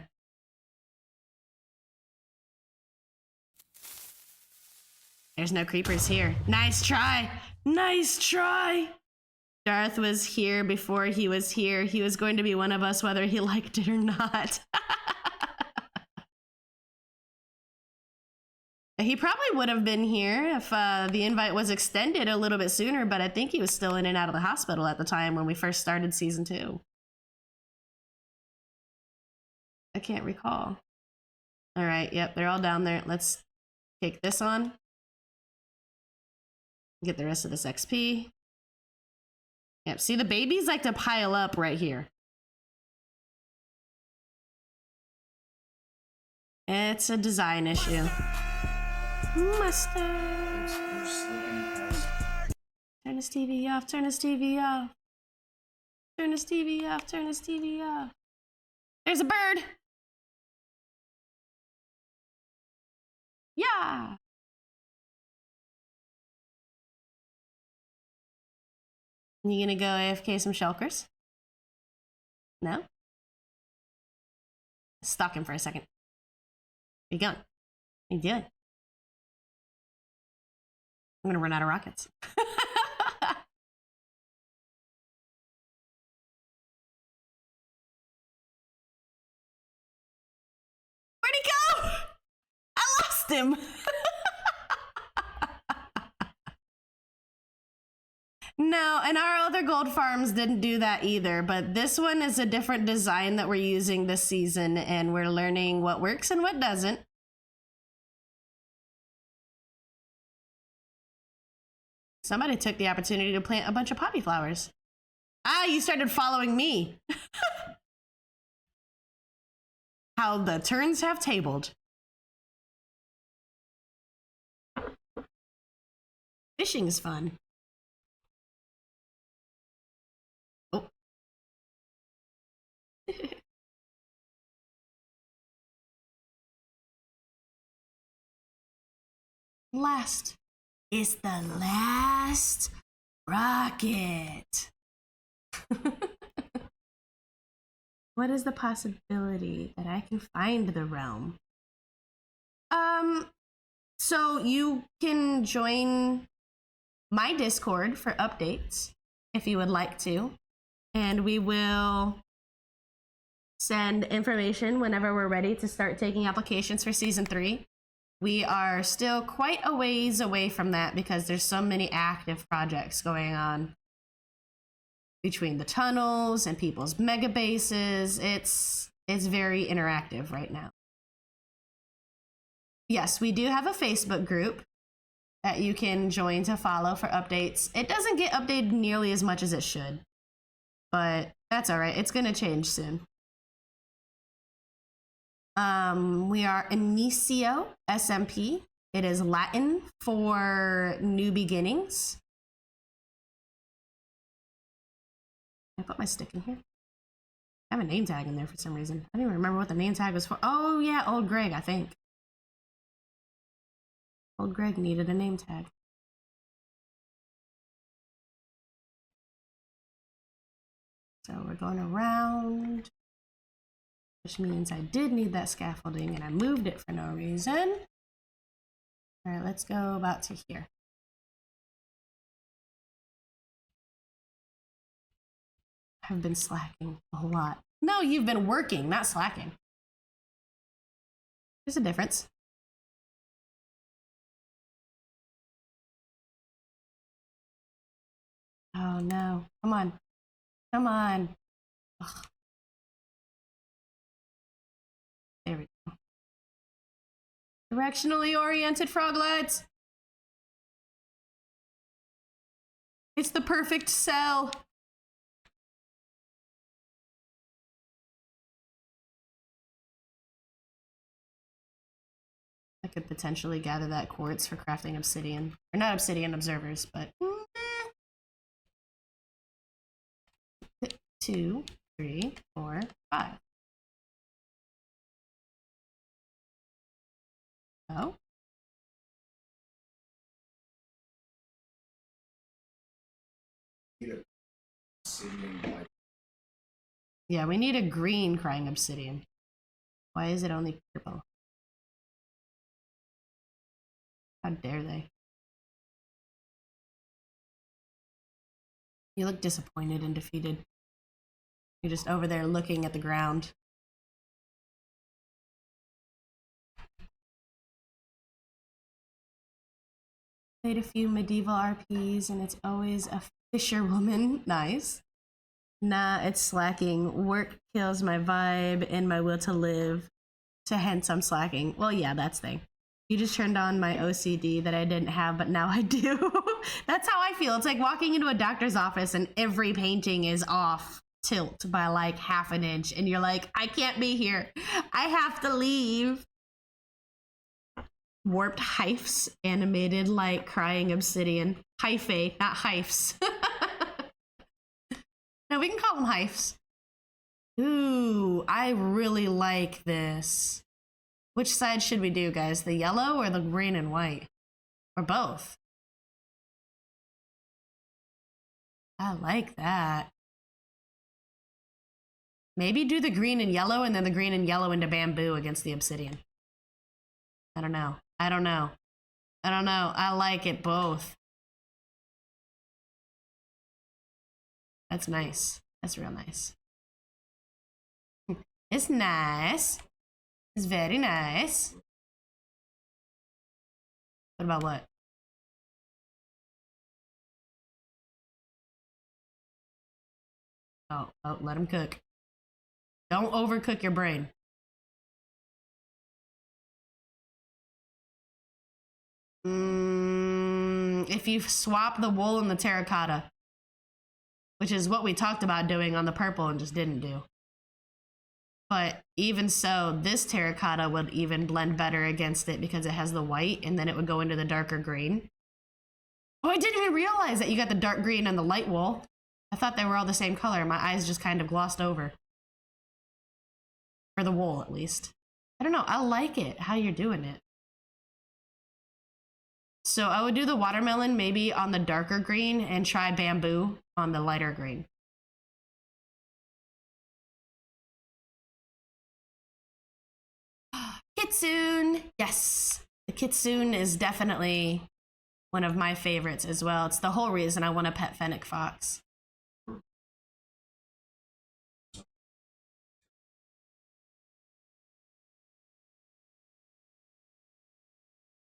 There's no creepers here. Nice try. Nice try. Darth was here before he was here. He was going to be one of us whether he liked it or not. He probably would have been here if the invite was extended a little bit sooner, but I think he was still in and out of the hospital at the time when we first started season 2. I can't recall. All right, yep, they're all down there. Let's take this on. Get the rest of this XP. Yep, see, the babies like to pile up right here. It's a design issue. Mustard. Turn this TV off, turn this TV off. Turn this TV off, turn this TV off. There's a bird. Yeah. You gonna go AFK some shulkers? No? Stalk him for a second. Where you going? What you doing? I'm gonna run out of rockets. Where'd he go? I lost him. No, and our other gold farms didn't do that either, but this one is a different design that we're using this season, and we're learning what works and what doesn't. Somebody took the opportunity to plant a bunch of poppy flowers. Ah, you started following me. How the turns have tabled. Fishing is fun. Oh. Last is the last rocket. What is the possibility that I can find the realm? So you can join my Discord for updates if you would like to, and we will send information whenever we're ready to start taking applications for season 3. We are still quite a ways away from that because there's so many active projects going on between the tunnels and people's mega bases. It's very interactive right now. Yes, we do have a Facebook group that you can join to follow for updates. It doesn't get updated nearly as much as it should, but that's all right. It's going to change soon. We are Inicio SMP. It is Latin for new beginnings. I put my stick in here. I have a name tag in there for some reason. I don't even remember what the name tag was for. Oh yeah, Old Greg, I think. Old Greg needed a name tag. So we're going around, which means I did need that scaffolding and I moved it for no reason. All right, let's go about to here. I've been slacking a whole lot. No, you've been working, not slacking. There's a difference. Oh no. Come on. Come on. Ugh. There we go. Directionally oriented froglights. It's the perfect cell. I could potentially gather that quartz for crafting obsidian. Or not obsidian observers, but... 2, 3, 4, 5. Oh. Yeah, we need a green crying obsidian. Why is it only purple? How dare they? You look disappointed and defeated. You're just over there looking at the ground. Played a few medieval RPs and it's always a fisherwoman. Nice. Nah, it's slacking. Work kills my vibe and my will to live. So hence I'm slacking. Well, yeah, that's the thing. You just turned on my OCD that I didn't have, but now I do. That's how I feel. It's like walking into a doctor's office and every painting is off tilt by like half an inch. And you're like, I can't be here. I have to leave. Warped hyphs, animated like crying obsidian. Hyphae, not hyphs. No, we can call them hyphs. Ooh, I really like this. Which side should we do, guys? The yellow or the green and white? Or both? I like that. Maybe do the green and yellow and then the green and yellow into bamboo against the obsidian. I don't know. I don't know. I don't know. I like it both. That's nice. That's real nice. It's nice. It's very nice. What about what? Oh, let him cook. Don't overcook your brain. If you swap the wool and the terracotta, which is what we talked about doing on the purple and just didn't do. But even so, this terracotta would even blend better against it because it has the white and then it would go into the darker green. Oh, I didn't even realize that you got the dark green and the light wool. I thought they were all the same color. My eyes just kind of glossed over. For the wool, at least. I don't know. I like it, how you're doing it. So I would do the watermelon maybe on the darker green and try bamboo on the lighter green. Kitsune! Yes! The kitsune is definitely one of my favorites as well. It's the whole reason I want to pet fennec fox.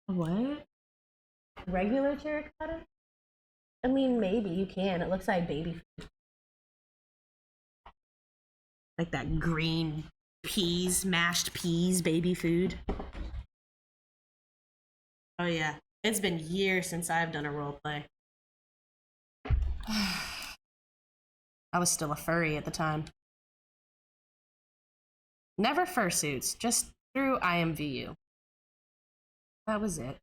What? Regular terracotta? I mean, maybe you can. It looks like baby food. Like that green peas, mashed peas baby food. Oh yeah. It's been years since I've done a roleplay. I was still a furry at the time. Never fursuits, just through IMVU. That was it.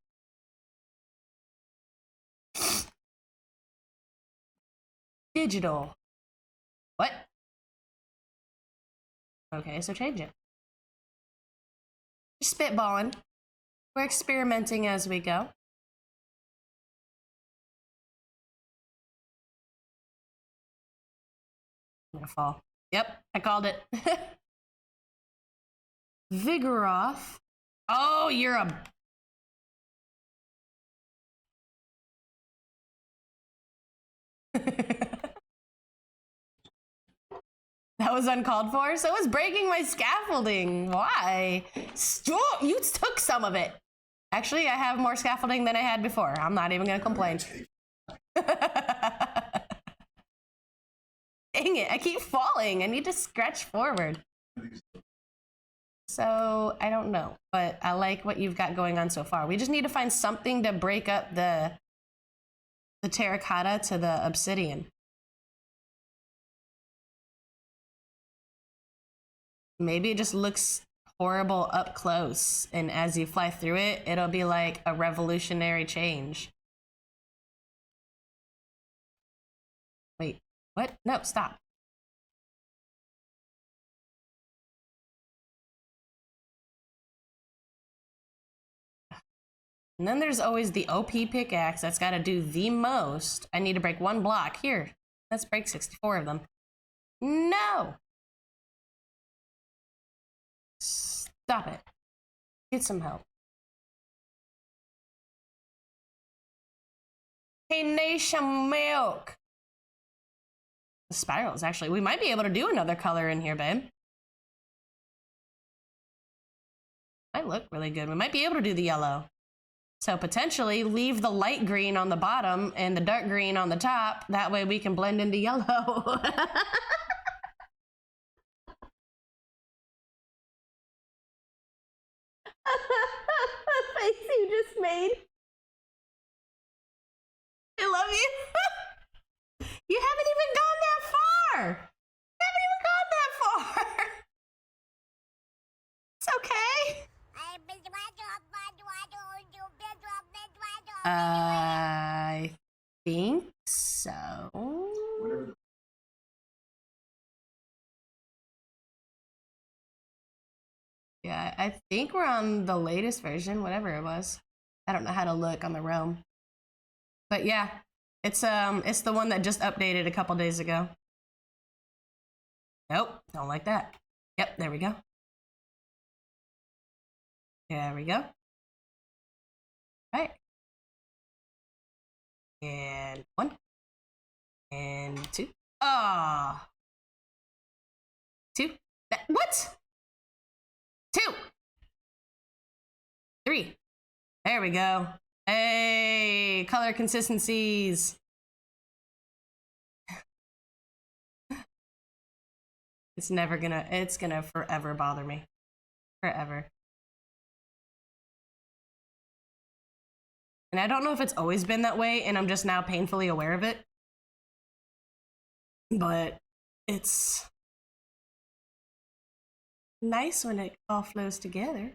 Digital. What? Okay, so change it. Just spitballing. We're experimenting as we go. I'm gonna fall. Yep, I called it. Vigoroth. Oh, you're a... That was uncalled for. So was breaking my scaffolding. Why? Stop! You took some of it. Actually, I have more scaffolding than I had before. I'm not even gonna complain. Dang it, I keep falling. I need to stretch forward. So, I don't know, but I like what you've got going on so far. We just need to find something to break up the terracotta to the obsidian. Maybe it just looks horrible up close, and as you fly through it, it'll be like a revolutionary change. Wait, what? No, stop. And then there's always the OP pickaxe that's got to do the most. I need to break one block. Here, let's break 64 of them. No! Stop it. Get some help. Hey, nation milk! The spirals, actually. We might be able to do another color in here, babe. Might look really good. We might be able to do the yellow. So potentially leave the light green on the bottom and the dark green on the top. That way we can blend into yellow. The face you just made. I love you. You haven't even gone that far. You haven't even gone that far. It's okay. I think so. Whatever. Yeah, I think we're on the latest version, whatever it was. I don't know how to look on the Roam. But yeah, it's the one that just updated a couple days ago. Nope, don't like that. Yep, there we go. There we go. All right. And 1. And 2. Ah. 2. What? 2. 3. There we go. Hey, color consistencies. It's gonna forever bother me. Forever. And I don't know if it's always been that way and I'm just now painfully aware of it. But it's nice when it all flows together.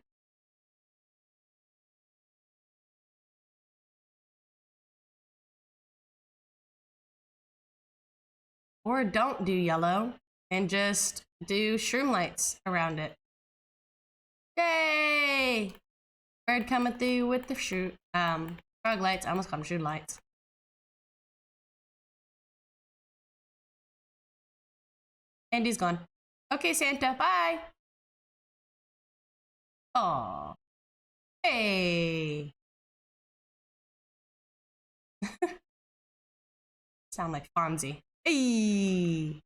Or don't do yellow and just do shroom lights around it. Yay! Bird coming through with the frog lights. I almost called them shroom lights. Andy's gone. Okay, Santa, bye! Aw. Hey! Sound like Fonzie. Hey!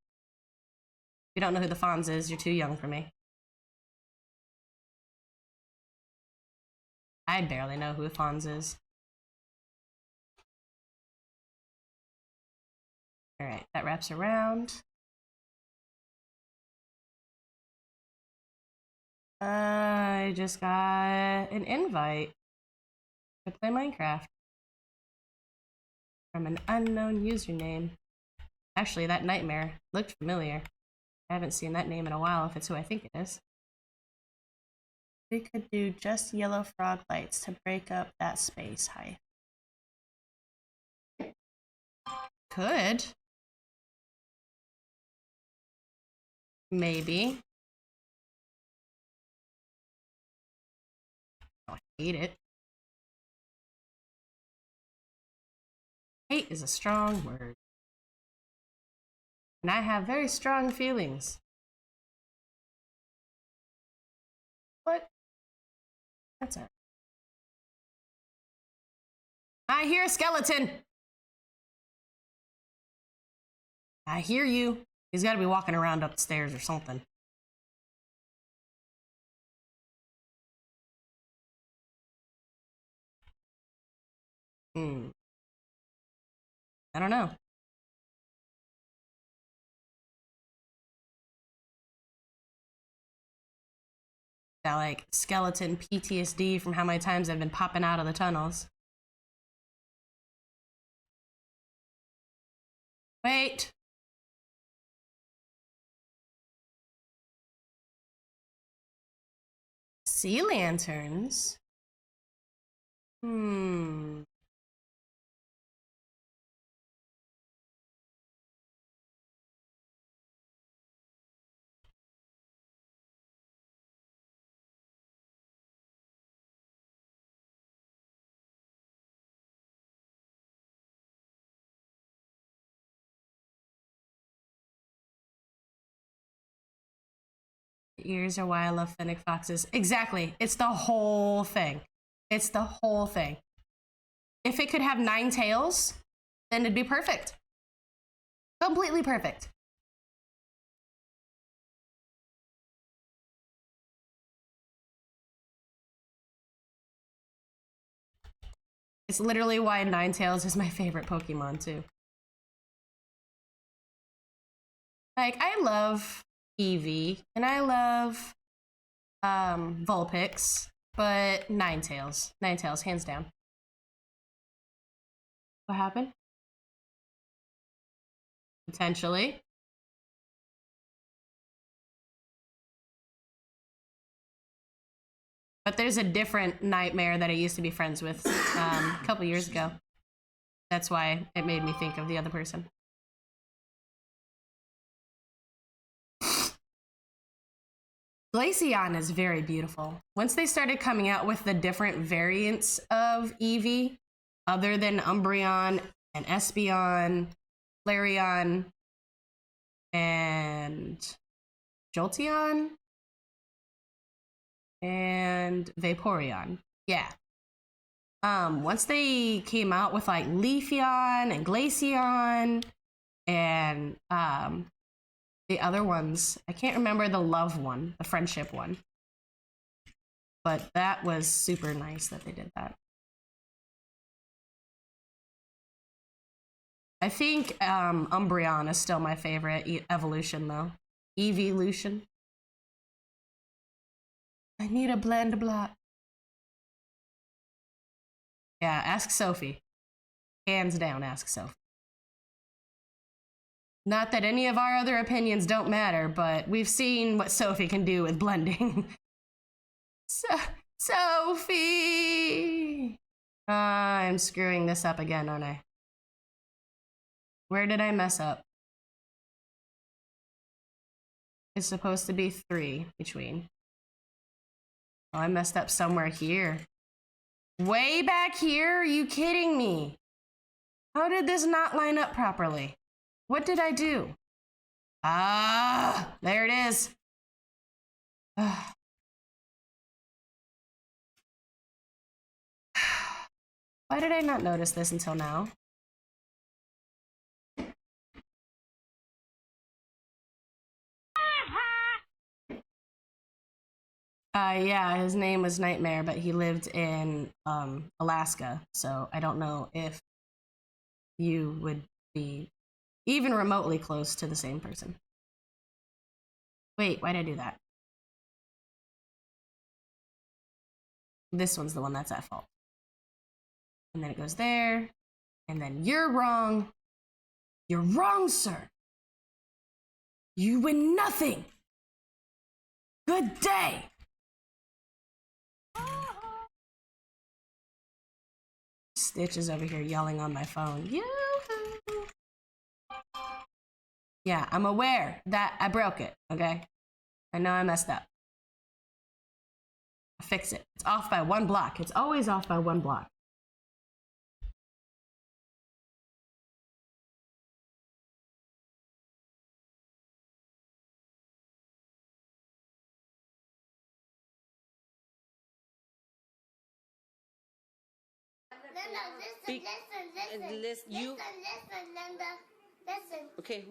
If you don't know who the Fonz is, you're too young for me. I barely know who the Fonz is. Alright, that wraps around. I just got an invite to play Minecraft from an unknown username. Actually, that nightmare looked familiar. I haven't seen that name in a while if it's who I think it is. We could do just yellow frog lights to break up that space height. Could. Maybe. Oh, I hate it. Hate is a strong word. And I have very strong feelings. What? That's it. I hear a skeleton. I hear you. He's got to be walking around up the stairs or something. I don't know. That like skeleton PTSD from how many times I've been popping out of the tunnels. Wait. Sea lanterns? The ears are why I love fennec foxes. Exactly. It's the whole thing. It's the whole thing. If it could have 9 tails, then it'd be perfect. Completely perfect. It's literally why Ninetales is my favorite Pokemon too. Like, I love Eevee and I love Vulpix, but Ninetales. Ninetales, hands down. What happened? Potentially. But there's a different Nightmare that I used to be friends with a couple years ago. That's why it made me think of the other person. Glaceon is very beautiful. Once they started coming out with the different variants of Eevee, other than Umbreon and Espeon, Flareon, and Jolteon, and Vaporeon. Yeah. Once they came out with like Leafeon and Glaceon and the other ones, I can't remember the love one, the friendship one. But that was super nice that they did that. I think Umbreon is still my favorite evolution though. Evolution. I need a blend block. Yeah, ask Sophie. Hands down, ask Sophie. Not that any of our other opinions don't matter, but we've seen what Sophie can do with blending. Sophie! I'm screwing this up again, aren't I? Where did I mess up? It's supposed to be 3 between. Oh, I messed up somewhere here. Way back here? Are you kidding me? How did this not line up properly? What did I do? Ah, there it is. Why did I not notice this until now? Yeah, his name was Nightmare, but he lived in Alaska, so I don't know if you would be even remotely close to the same person. Wait, why'd I do that? This one's the one that's at fault. And then it goes there, and then you're wrong. You're wrong, sir. You win nothing. Good day. Stitch is over here yelling on my phone. Yoo-hoo. Yeah, I'm aware that I broke it, okay? I know I messed up. I'll fix it. It's off by 1 block. It's always off by 1 block. Listen, Linda. Listen. Okay.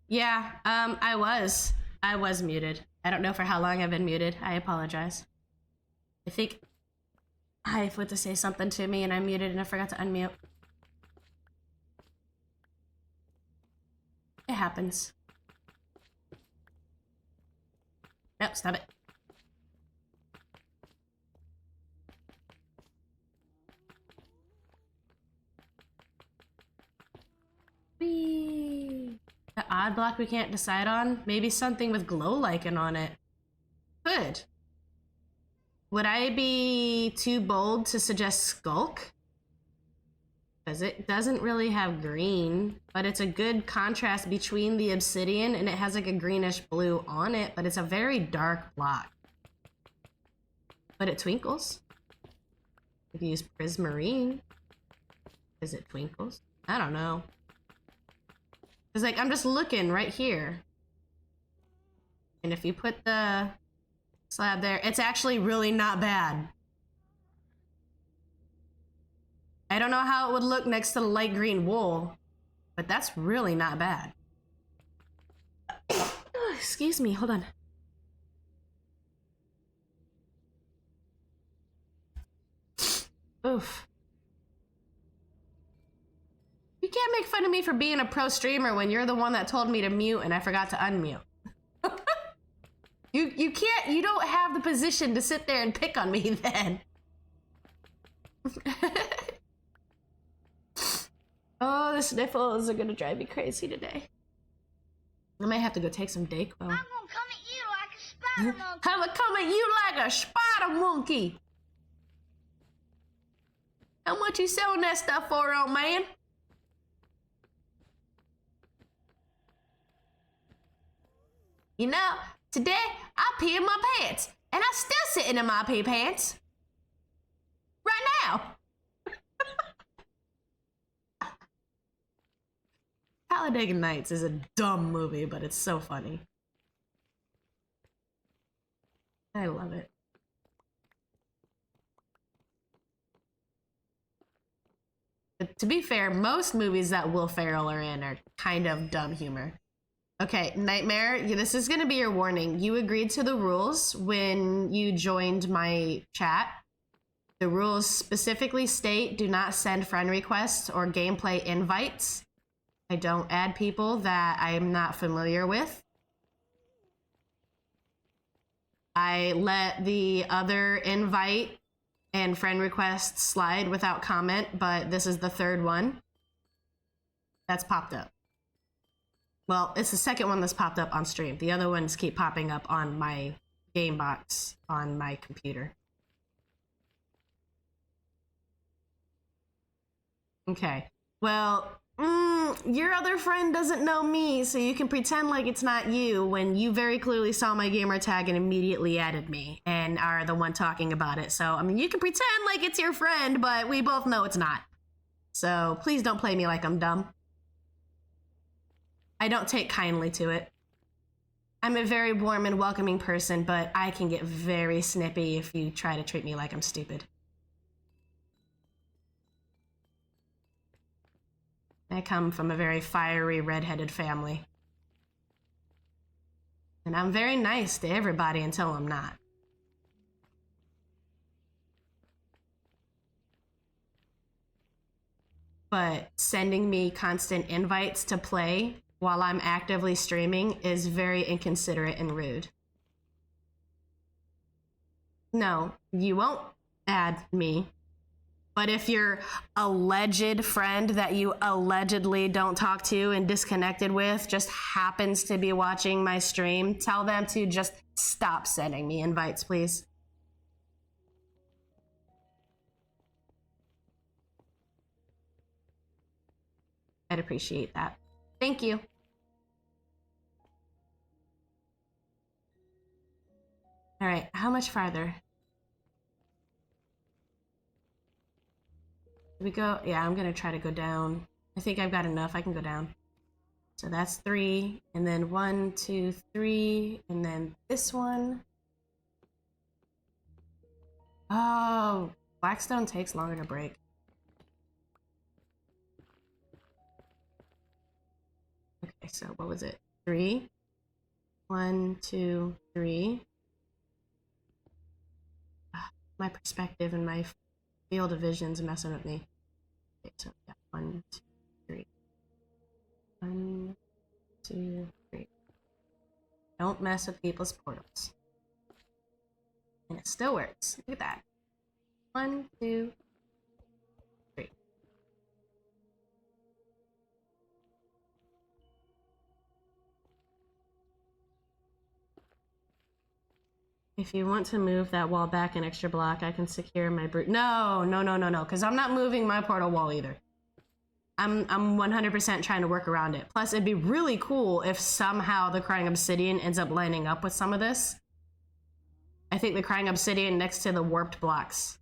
Yeah, I was muted. I don't know for how long I've been muted. I apologize. I think I went to say something to me and I muted and I forgot to unmute. It happens. Nope, stop it. Whee! The odd block we can't decide on? Maybe something with glow lichen on it. Good. Would I be too bold to suggest skulk? Because it doesn't really have green, but it's a good contrast between the obsidian and it has like a greenish blue on it, but it's a very dark block. But it twinkles. We could use prismarine. Is it twinkles? I don't know. It's like, I'm just looking right here. And if you put the slab there, it's actually really not bad. I don't know how it would look next to the light green wool, but that's really not bad. Oh, excuse me, hold on. Oof. You can't make fun of me for being a pro streamer when you're the one that told me to mute and I forgot to unmute. You don't have the position to sit there and pick on me then. Oh, the sniffles are gonna drive me crazy today. I might have to go take some Dayquil. I'm gonna come at you like a spider monkey. I'm gonna come at you like a spider monkey. How much you selling that stuff for, old man? You know, today I peed in my pants, and I'm still sitting in my pee pants. Right now. Talladega Nights is a dumb movie, but it's so funny. I love it. But to be fair, most movies that Will Ferrell are in are kind of dumb humor. Okay, Nightmare, this is going to be your warning. You agreed to the rules when you joined my chat. The rules specifically state do not send friend requests or gameplay invites. I don't add people that I'm not familiar with. I let the other invite and friend requests slide without comment, but this is the third one that's popped up. Well, it's the second one that's popped up on stream. The other ones keep popping up on my game box on my computer. Okay. Well, your other friend doesn't know me, so you can pretend like it's not you when you very clearly saw my gamer tag and immediately added me and are the one talking about it. So, I mean, you can pretend like it's your friend, but we both know it's not. So, please don't play me like I'm dumb. I don't take kindly to it. I'm a very warm and welcoming person, but I can get very snippy if you try to treat me like I'm stupid. I come from a very fiery, red-headed family. And I'm very nice to everybody until I'm not. But sending me constant invites to play while I'm actively streaming is very inconsiderate and rude. No, you won't add me. But if your alleged friend that you allegedly don't talk to and disconnected with just happens to be watching my stream, tell them to just stop sending me invites, please. I'd appreciate that. Thank you. All right, how much farther? We go, yeah, I'm gonna try to go down. I think I've got enough, I can go down. So that's 3, and then 1, 2, 3, and then this one. Oh, Blackstone takes longer to break. Okay, so what was it? 3. 1, 2, 3. My perspective and my field of vision's messing with me. Okay, so yeah, 1, 2, 3. 1, 2, 3. Don't mess with people's portals. And it still works. Look at that. 1, 2, 3. If you want to move that wall back an extra block, I can secure my brute. No, because I'm not moving my portal wall either. I'm 100% trying to work around it. Plus, it'd be really cool if somehow the Crying Obsidian ends up lining up with some of this. I think the Crying Obsidian next to the warped blocks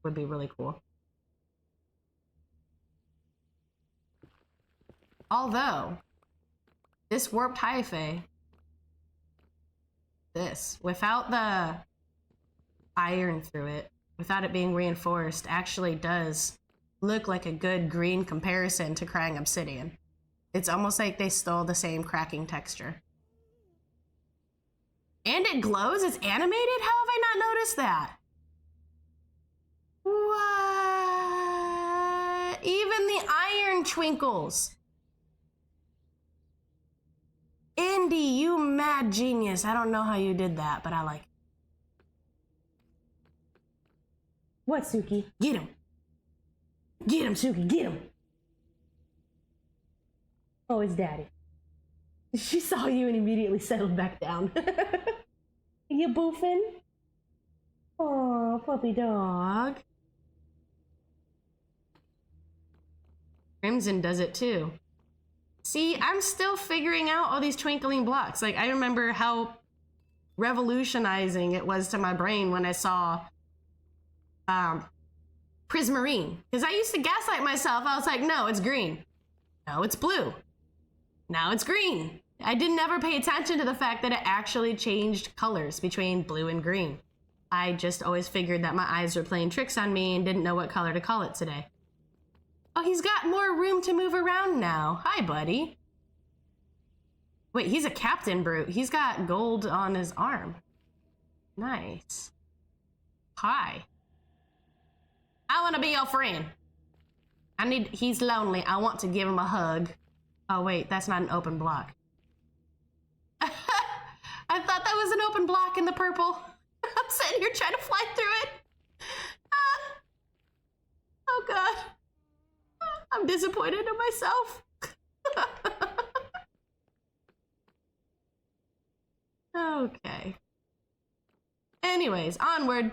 would be really cool. Although, this warped hyphae, this, without the iron through it, without it being reinforced, actually does look like a good green comparison to Crying Obsidian. It's almost like they stole the same cracking texture. And it glows? It's animated? How have I not noticed that? What? Even the iron twinkles. Indy, you mad genius. I don't know how you did that, but I like it. What, Suki? Get him. Get him, Suki, get him. Oh, it's Daddy. She saw you and immediately settled back down. You boofing? Oh, puppy dog. Crimson does it too. See, I'm still figuring out all these twinkling blocks. Like, I remember how revolutionizing it was to my brain when I saw Prismarine. Because I used to gaslight myself. I was like, no, it's green. No, it's blue. Now it's green. I didn't ever pay attention to the fact that it actually changed colors between blue and green. I just always figured that my eyes were playing tricks on me and didn't know what color to call it today. Oh, he's got more room to move around now. Hi, buddy. Wait, he's a captain brute. He's got gold on his arm. Nice. Hi. I want to be your friend. He's lonely. I want to give him a hug. Oh, wait, that's not an open block. I thought that was an open block in the purple. I'm sitting here trying to fly through it. Oh, God. I'm disappointed in myself. Okay. Anyways, onward.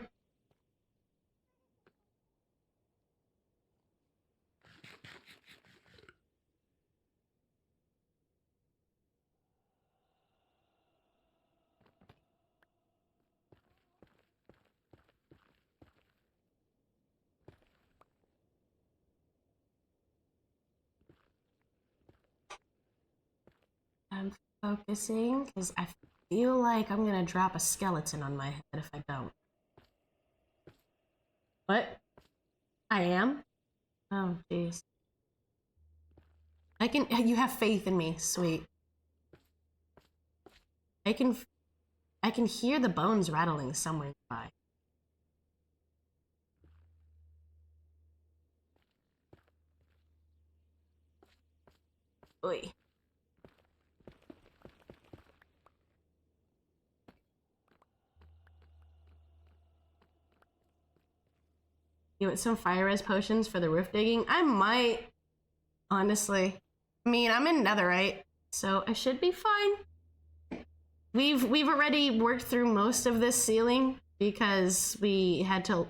I'm focusing because I feel like I'm gonna drop a skeleton on my head if I don't. What? I am? Oh, jeez. You have faith in me, sweet. I can hear the bones rattling somewhere nearby. Oi. You want some fire res potions for the roof digging? I might, honestly. I mean, I'm in netherite, so I should be fine. We've already worked through most of this ceiling because we had to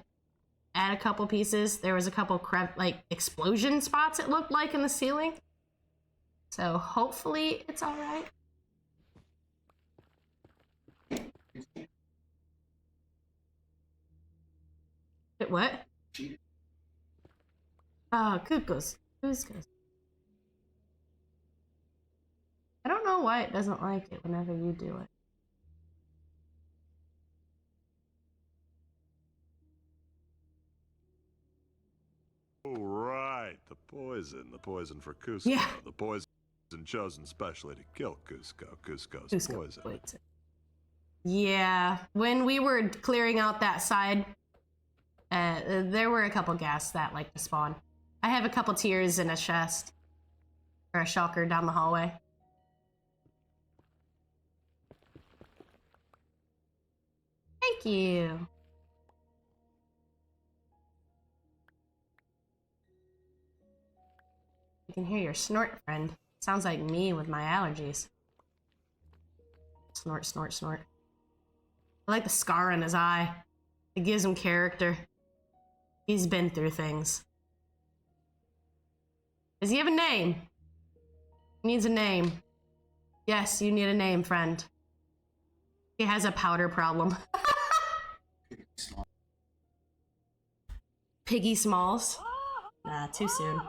add a couple pieces. There was a couple explosion spots it looked like in the ceiling. So hopefully it's all right. What? Oh, Couscous. I don't know why it doesn't like it whenever you do it. Oh, right. The poison for Cusco. Yeah. The poison and chosen specially to kill Cusco. Cusco's Cusco poison. poison. Yeah, when we were clearing out that side, there were a couple ghasts that like to spawn. I have a couple tears in a chest. Or a shulker down the hallway. Thank you. You can hear your snort, friend. Sounds like me with my allergies. Snort, snort, snort. I like the scar on his eye. It gives him character. He's been through things. Does he have a name? He needs a name. Yes, you need a name, friend. He has a powder problem. Piggy Smalls? Nah, too soon.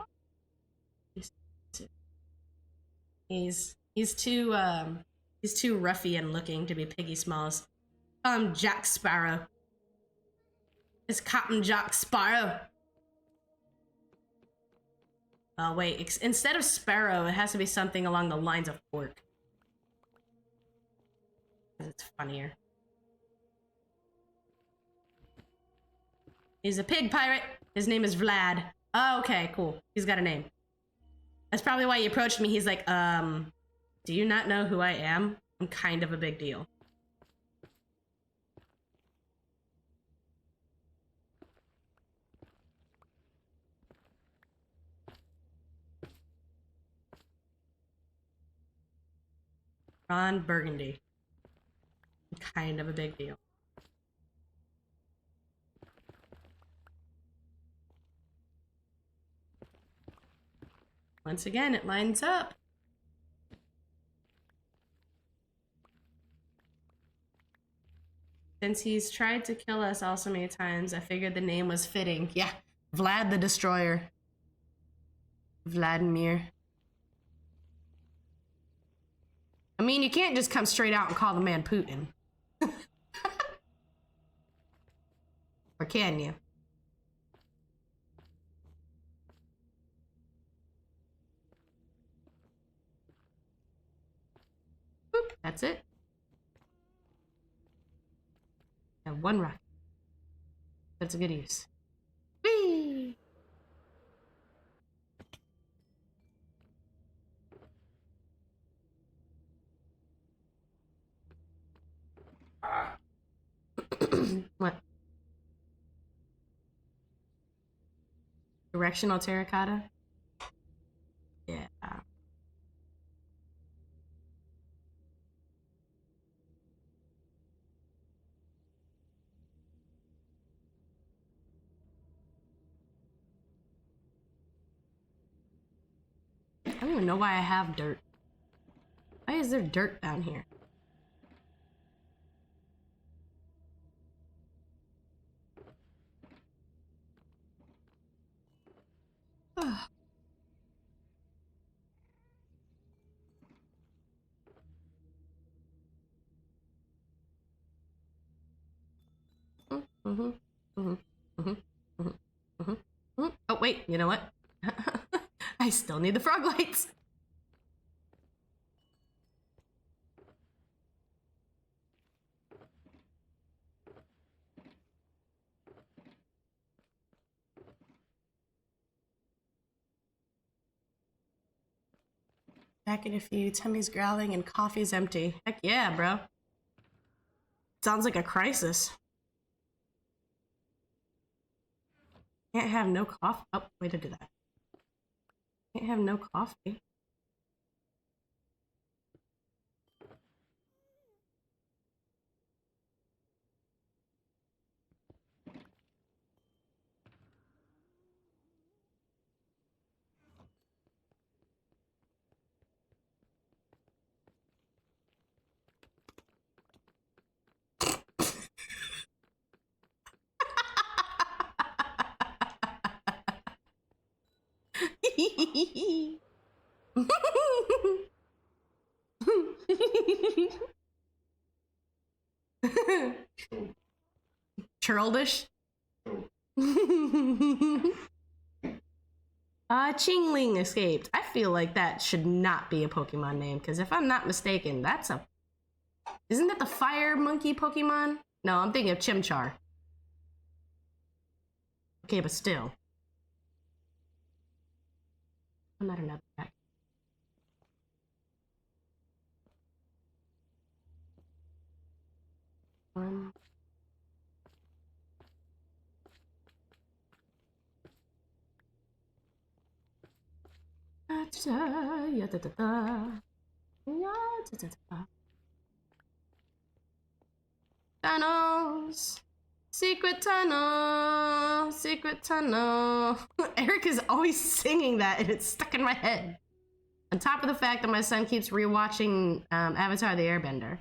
He's too ruffian looking to be Piggy Smalls. Jack Sparrow. It's Captain Jack Sparrow. Oh wait, instead of Sparrow, it has to be something along the lines of pork. It's funnier. He's a pig pirate. His name is Vlad. Oh, okay, cool. He's got a name. That's probably why he approached me. He's like, do you not know who I am? I'm kind of a big deal. Ron Burgundy. Kind of a big deal. Once again, it lines up. Since he's tried to kill us all so many times, I figured the name was fitting. Yeah, Vlad the Destroyer. Vladimir. I mean, you can't just come straight out and call the man Putin. Or can you? Boop, that's it. And one rocket. That's a good use. Whee! What? Directional terracotta? Yeah. I don't even know why I have dirt. Why is there dirt down here? Oh, wait, you know what? I still need the frog lights. Back in a few, tummy's growling and coffee's empty. Heck yeah, bro. Sounds like a crisis. Can't have no coffee. Oh, way to do that. Can't have no coffee. Churldish? Chingling escaped. I feel like that should not be a Pokemon name, because if I'm not mistaken, that's a... Isn't that the fire monkey Pokemon? No, I'm thinking of Chimchar. Okay, but still. I'm not another guy. One. Tunnels. Secret tunnel. Secret tunnel. Eric is always singing that and it's stuck in my head. On top of the fact that my son keeps rewatching Avatar the Airbender.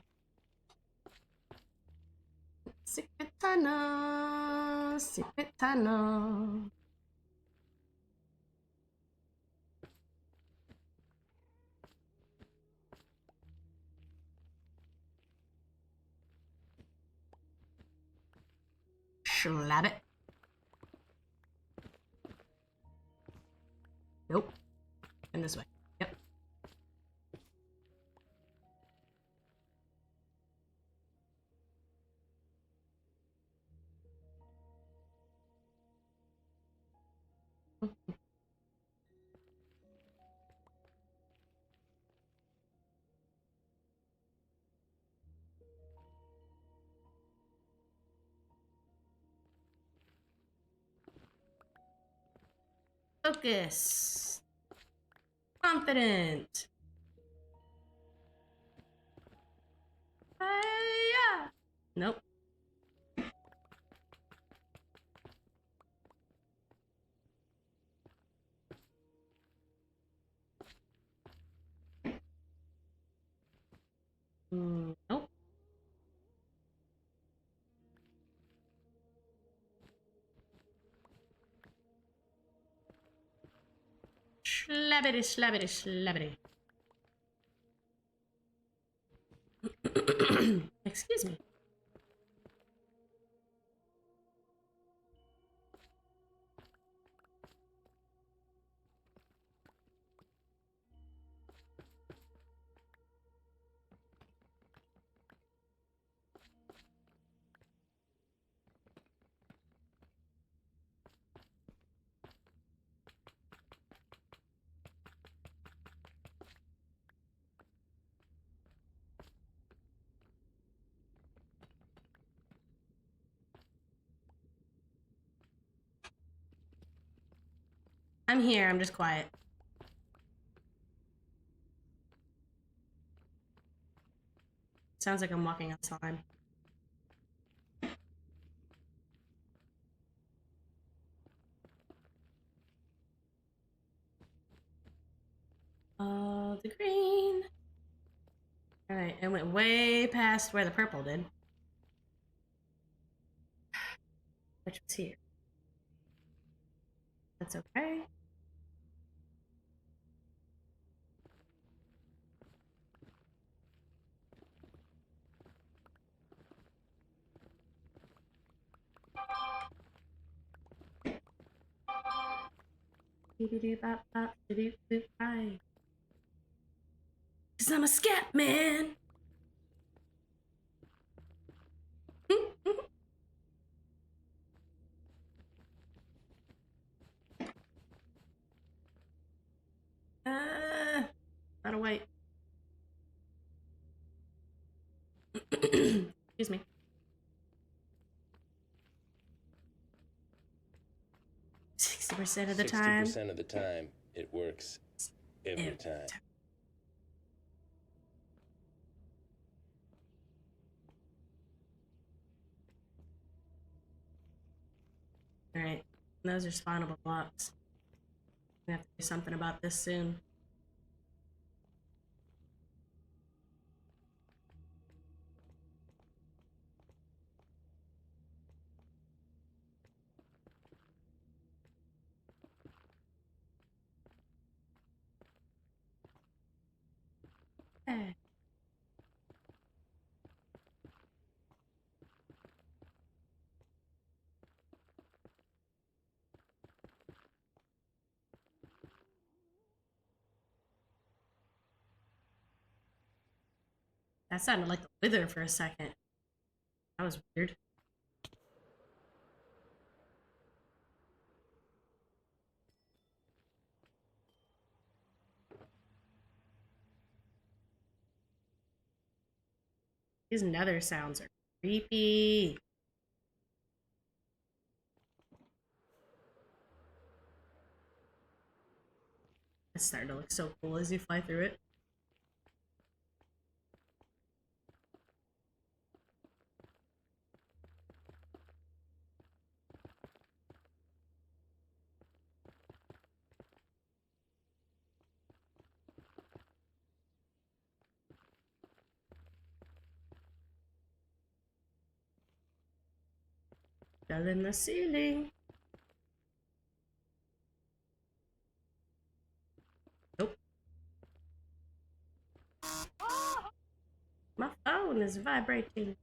Secret tunnel. Secret tunnel. Slap it. Nope. And this way. Yep. Focus. Confident. Hiya. Nope. Nope. Slabbity, slabbity, slabbity. Excuse me. I'm here, I'm just quiet. Sounds like I'm walking on slime. The green. Alright, it went way past where the purple did. Which was here. That's okay. Cause I'm a scat man. Not a white. Excuse me. 60% of the time. 60% of the time, it works every time. Alright, those are spawnable blocks. We have to do something about this soon. Okay. That sounded like the wither for a second. That was weird. These nether sounds are creepy. It's starting to look so cool as you fly through it. Fell in the ceiling. Nope. My phone is vibrating.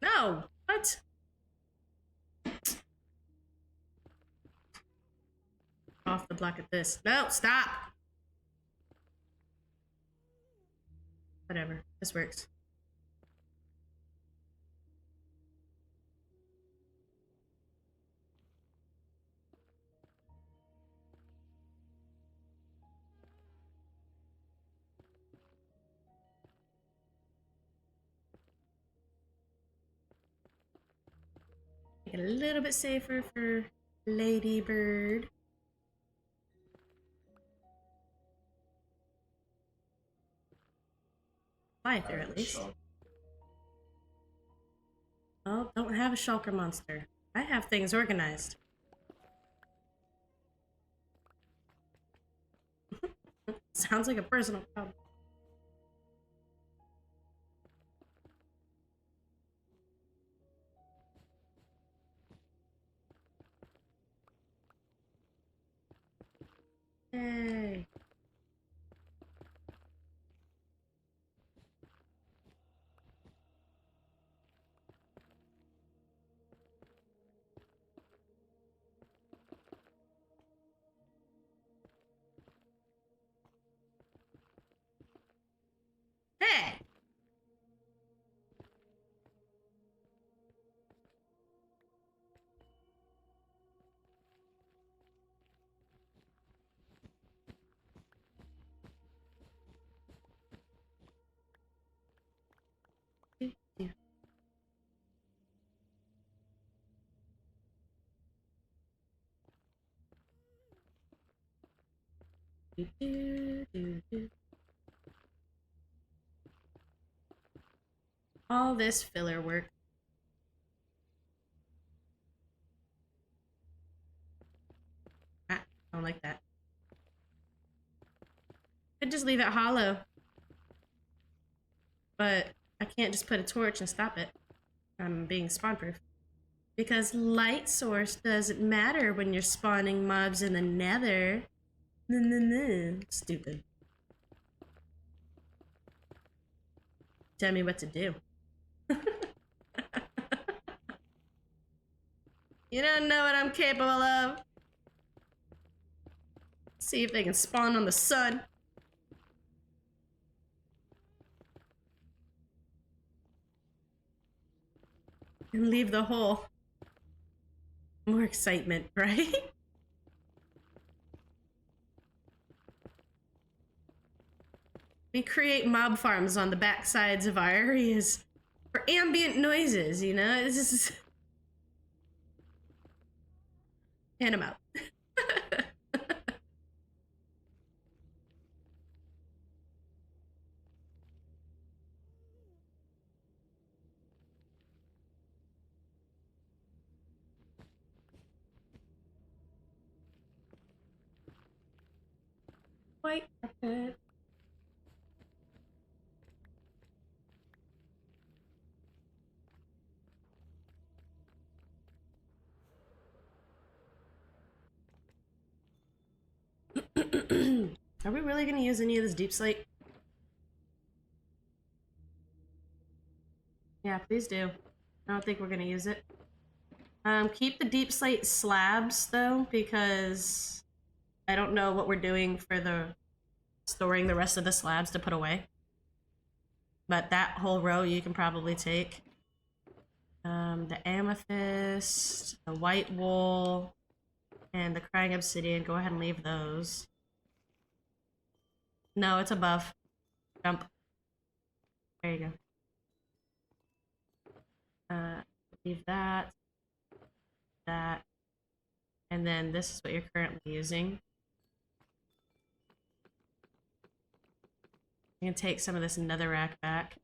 No! What? Off the block at this. No, stop! Whatever. This works. Make it a little bit safer for Ladybird. Fly through at least. Oh, don't have a shulker monster. I have things organized. Sounds like a personal problem. Yay. Hey! All this filler work. Ah, I don't like that. Could just leave it hollow. But I can't just put a torch and stop it. I'm being spawn-proof. Because light source doesn't matter when you're spawning mobs in the nether. Stupid. Tell me what to do. You don't know what I'm capable of. See if they can spawn on the sun. And leave the hole. More excitement, right? We create mob farms on the backsides of our areas for ambient noises, you know? This is... And I'm out. White carpet. Are we really gonna use any of this deep slate? Yeah, please do. I don't think we're gonna use it. Keep the deep slate slabs though, because I don't know what we're doing for the storing the rest of the slabs to put away. But that whole row you can probably take. The amethyst, the white wool, and the crying obsidian. Go ahead and leave those. No, it's above. Jump. There you go. Leave that. That. And then this is what you're currently using. You can take some of this netherrack back.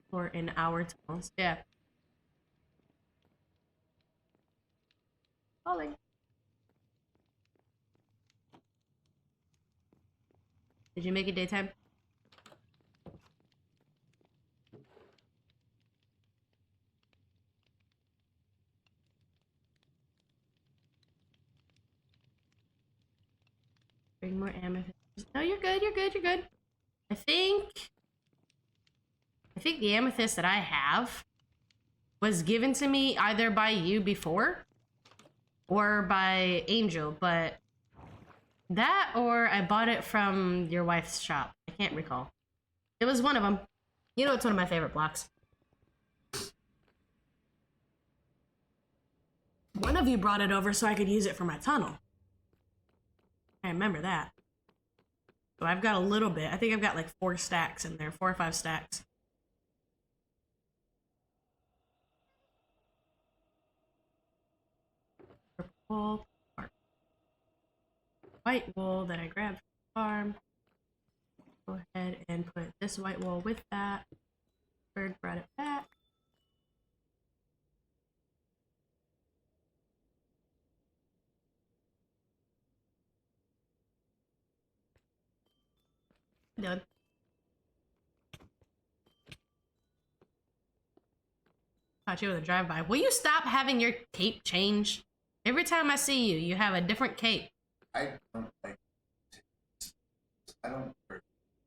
Or in our tunnels. Yeah. Falling. Did you make it daytime? Bring more amethyst. No, you're good, you're good, you're good. I think the amethyst that I have was given to me either by you before or by Angel, but that or I bought it from your wife's shop. I can't recall. It was one of them. You know, it's one of my favorite blocks. One of you brought it over so I could use it for my tunnel. I remember that. So I've got a little bit. I think I've got like 4 stacks in there, 4 or 5 stacks. Purple, white wool that I grabbed from the farm. Go ahead and put this white wool with that. Bird brought it back. Done. Caught you with a drive-by. Will you stop having your cape change? Every time I see you, you have a different cape. I don't like. I don't.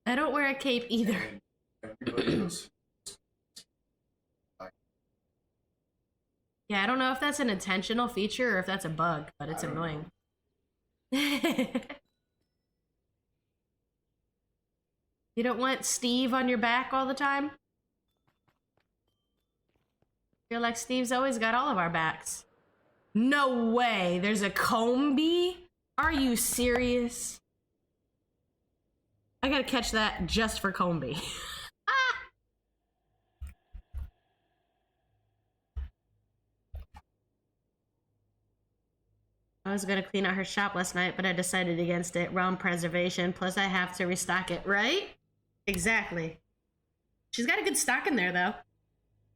I don't wear a cape either. Everybody goes. Yeah, I don't know if that's an intentional feature or if that's a bug, but it's annoying. You don't want Steve on your back all the time? Feel like Steve's always got all of our backs. No way! There's a comb bee? Are you serious? I gotta catch that just for comb bee. I was gonna clean out her shop last night, but I decided against it. Realm preservation, plus I have to restock it, right? Exactly. She's got a good stock in there, though.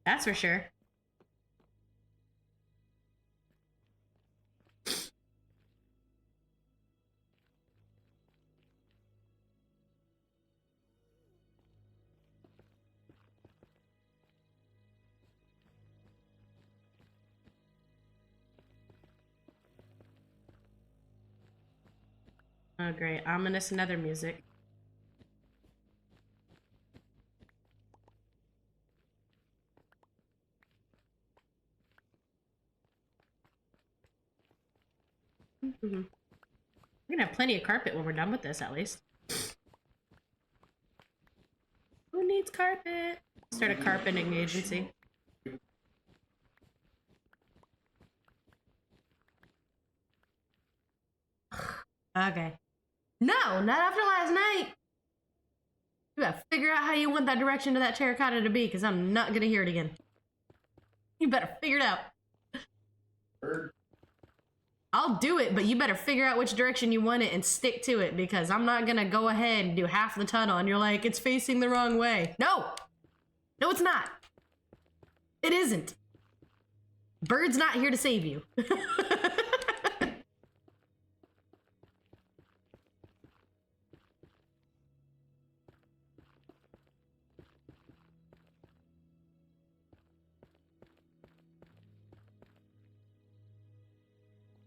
That's for sure. Oh, great. Ominous nether music. We're gonna have plenty of carpet when we're done with this, at least. Who needs carpet? Start a carpeting agency. Okay. No, not after last night. You gotta figure out how you want that direction to that terracotta to be, because I'm not gonna hear it again. You better figure it out. I'll do it, but you better figure out which direction you want it and stick to it, because I'm not gonna go ahead and do half the tunnel and you're like, it's facing the wrong way. No! No, it's not. It isn't. Bird's not here to save you.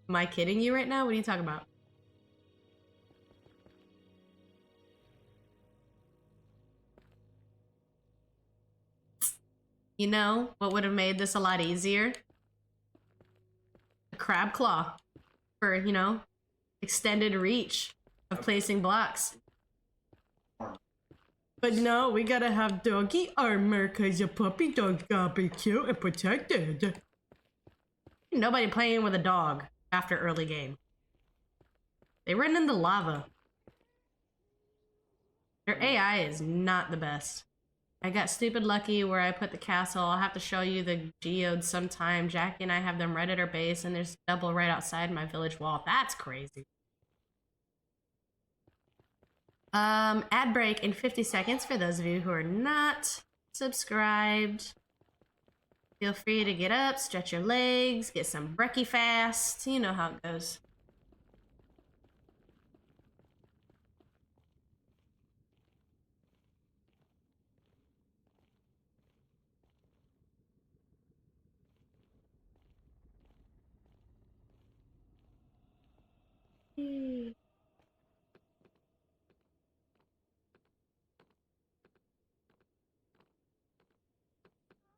Am I kidding you right now? What are you talking about? You know what would have made this a lot easier? A crab claw for, you know, extended reach of placing blocks. But no, we gotta have doggy armor because your puppy dog's gotta be cute and protected. Nobody playing with a dog after early game. They run into lava. Their AI is not the best. I got stupid lucky where I put the castle. I'll have to show you the geodes sometime. Jackie and I have them right at our base, and there's double right outside my village wall. That's crazy. Ad break in 50 seconds for those of you who are not subscribed. Feel free to get up, stretch your legs, get some brekkie fast. You know how it goes.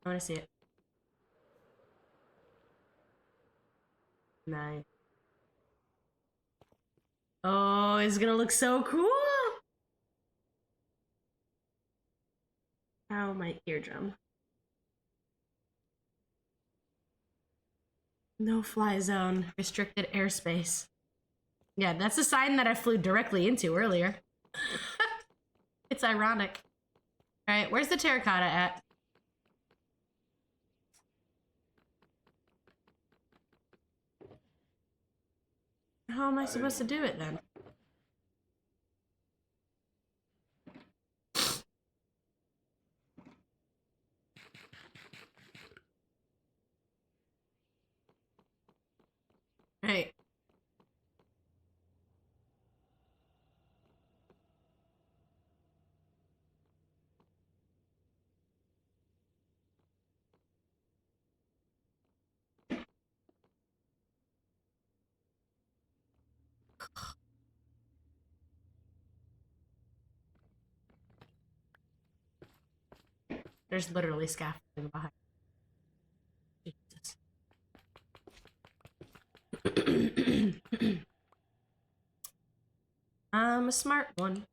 I want to see it. Nice. Oh, it's gonna look so cool. Ow, my eardrum. No fly zone, restricted airspace. Yeah, that's a sign that I flew directly into earlier. It's ironic. All right, where's the terracotta at? How am I supposed to do it then? Right. There's literally scaffolding behind. Jesus. I'm a smart one,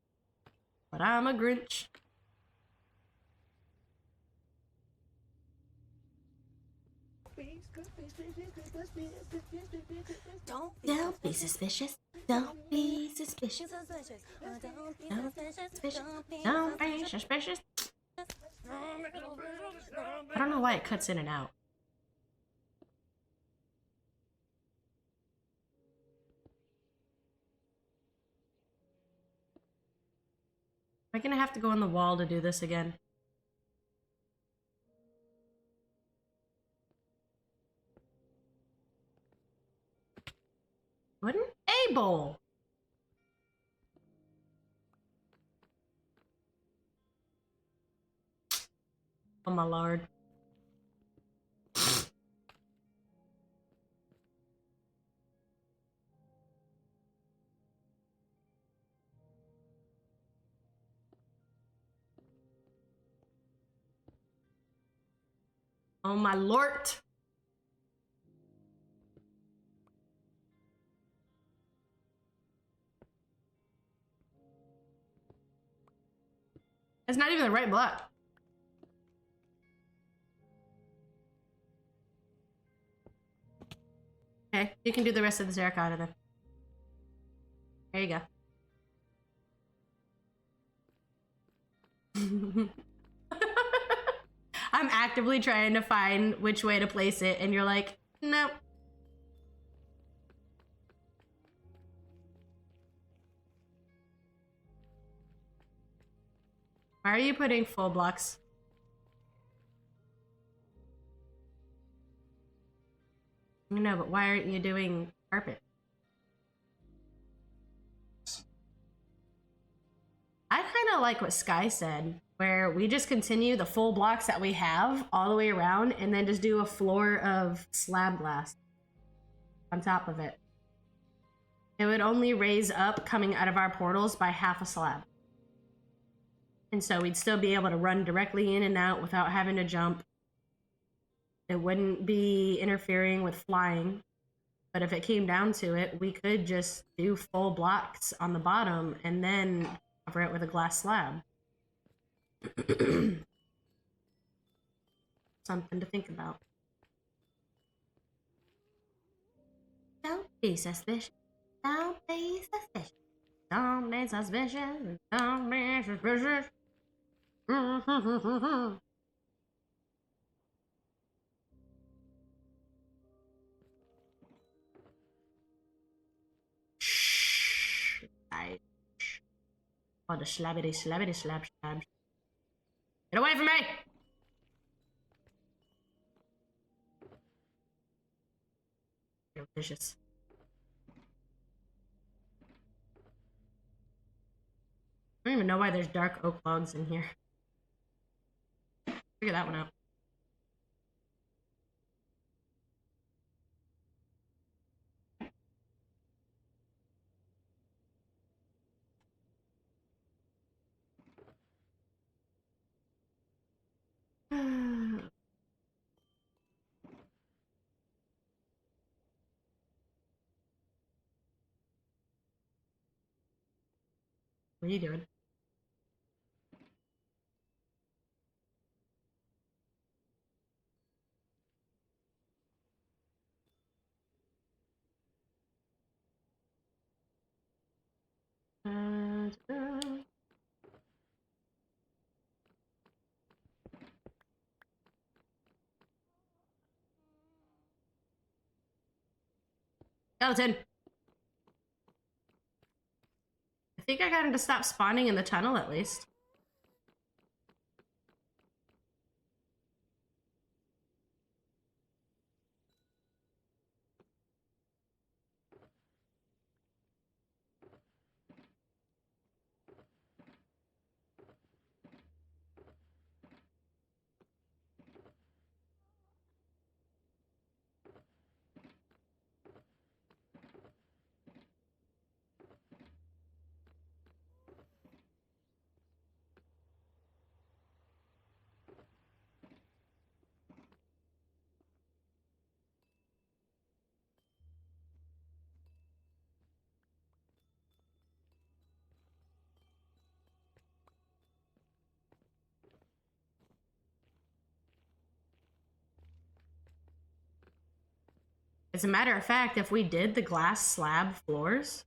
but I'm a Grinch. Don't be suspicious. Don't be suspicious. Don't be suspicious. Don't be suspicious. I don't know why it cuts in and out. Am I gonna have to go on the wall to do this again? What an A-bowl! Oh my lord. Oh my lord. It's not even the right block. Okay, you can do the rest of the terracotta then. There you go. I'm actively trying to find which way to place it, and you're like, nope. Why are you putting full blocks? No, but why aren't you doing carpet? I kind of like what Sky said, where we just continue the full blocks that we have all the way around and then just do a floor of slab glass on top of it. it would only raise up coming out of our portals by half a slab. And so we'd still be able to run directly in and out without having to jump. It wouldn't be interfering with flying. But if it came down to it, we could just do full blocks on the bottom and then cover it with a glass slab. Something to think about. Don't be suspicious. Don't be suspicious. Don't be suspicious. Don't be suspicious. Shh. Oh, the slabbity slabbity slab slab. Get away from me! You're vicious. I don't even know why there's dark oak logs in here. Figure that one out. What are you doing? Skeleton! I think I got him to stop spawning in the tunnel at least. As a matter of fact, if we did the glass slab floors,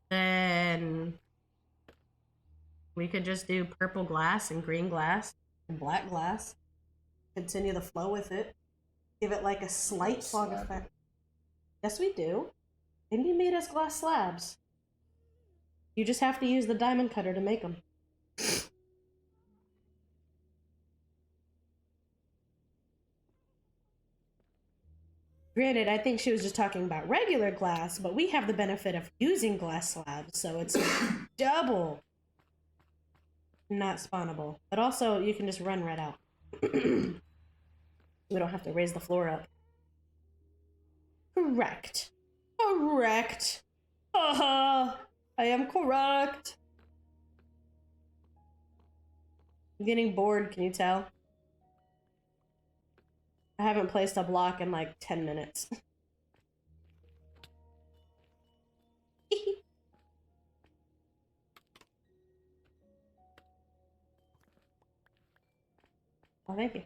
then we could just do purple glass and green glass and black glass. Continue the flow with it. Give it like a slight fog effect. Yes, we do. And you made us glass slabs. You just have to use the diamond cutter to make them. Granted, I think she was just talking about regular glass, but we have the benefit of using glass slabs, so it's double not spawnable. But also, you can just run right out. We don't have to raise the floor up. Correct. Correct. Haha, I am correct. I'm getting bored, can you tell? I haven't placed a block in like 10 minutes. Oh, thank you.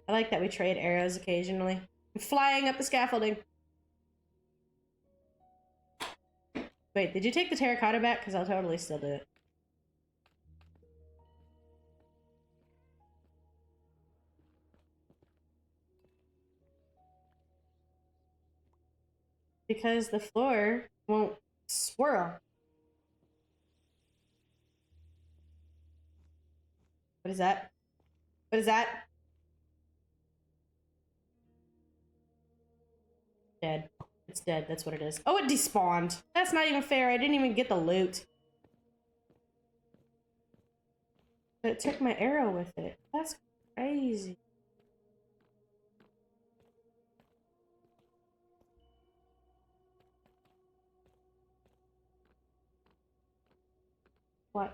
I like that we trade arrows occasionally. I'm flying up the scaffolding. Wait, did you take the terracotta back? Because I'll totally still do it. Because the floor won't swirl. What is that? What is that? Dead. It's dead, that's what it is. Oh, it despawned. That's not even fair. I didn't even get the loot. But it took my arrow with it. That's crazy. What?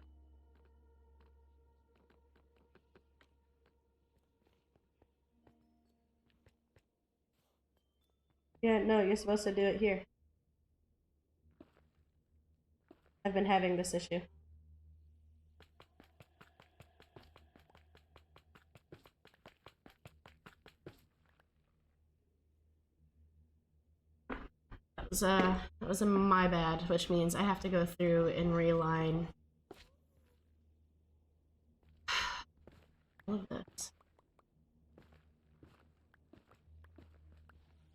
Yeah, no, you're supposed to do it here. I've been having this issue. That was my bad, which means I have to go through and reline all of this.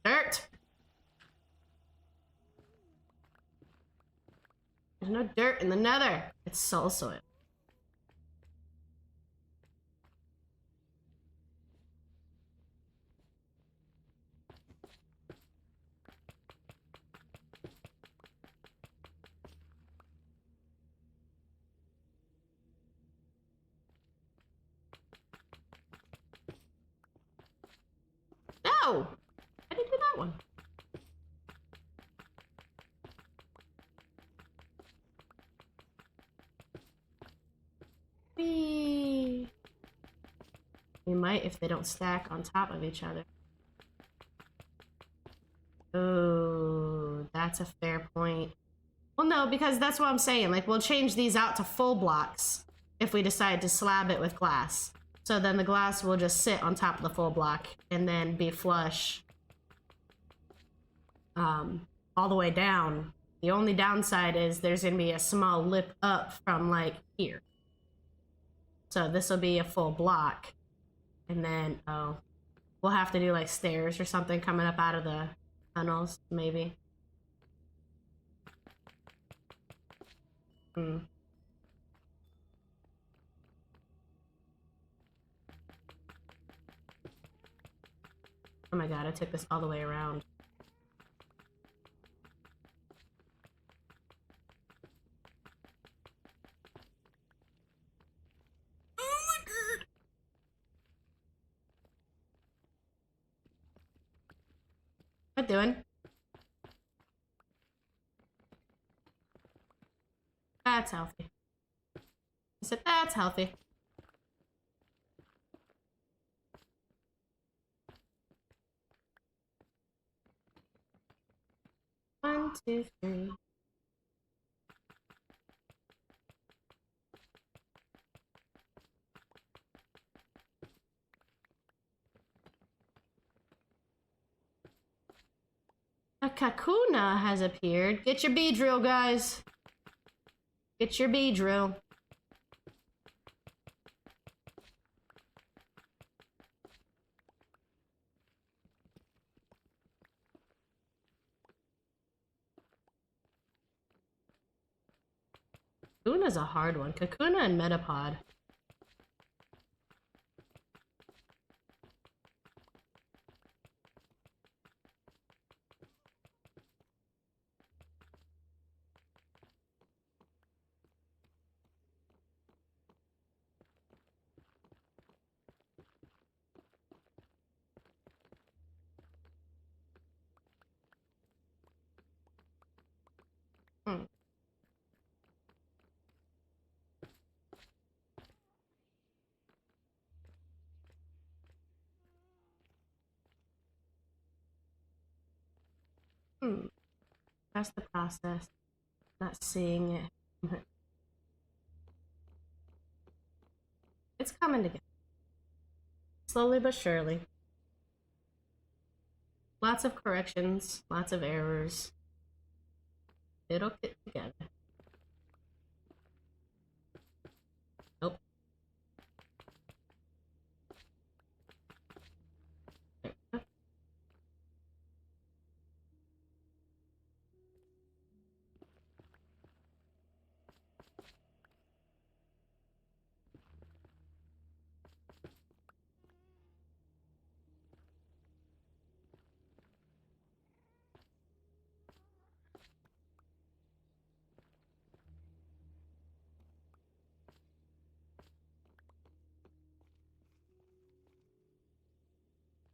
Dirt! There's no dirt in the nether. It's soul soil. No! I didn't do that one. Whee! We might if they don't stack on top of each other. Oh, that's a fair point. Well, no, because that's what I'm saying. Like, we'll change these out to full blocks if we decide to slab it with glass. So then the glass will just sit on top of the full block and then be flush all the way down. The only downside is there's going to be a small lip up from, like, here. So this will be a full block. And then, oh, we'll have to do, like, stairs or something coming up out of the tunnels, maybe. Hmm. Oh my god, I took this all the way around. Oh my god! What doing? That's healthy. I said that's healthy. One, two, three. A Kakuna has appeared. Get your bee drill, guys. Get your bee drill. Kakuna's a hard one. Kakuna and Metapod. Hmm. Hmm. That's the process. Not seeing it. It's coming together. Slowly but surely. Lots of corrections, lots of errors. It'll get together. Nope. There we go.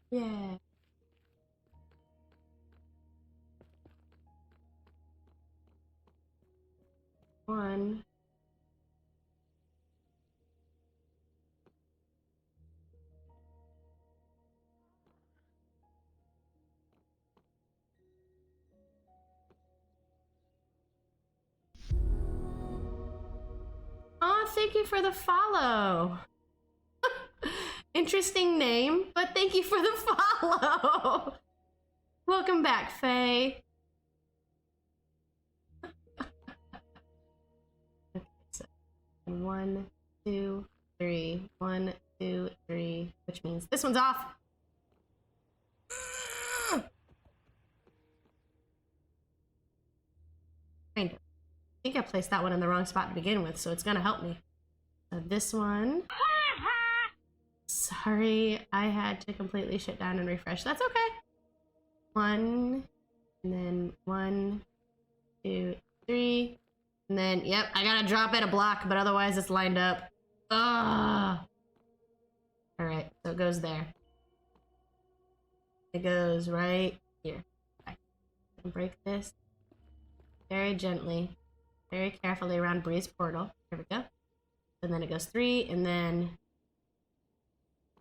Yeah. One. thank you for the follow. Interesting name, but thank you for the follow. Welcome back, Faye. Okay, so 1, 2, 3. 1, 2, 3. Which means this one's off. Kind of. I think I placed that one in the wrong spot to begin with, so it's gonna help me. So this one. Sorry, I had to completely shut down and refresh. That's okay. 1, and then 1, 2, 3, and then, yep, I gotta drop it a block, but otherwise it's lined up. Ugh. Alright, so it goes there. It goes right here. Okay. I can break this very gently, very carefully around Bree's portal. There we go. And then it goes 3, and then,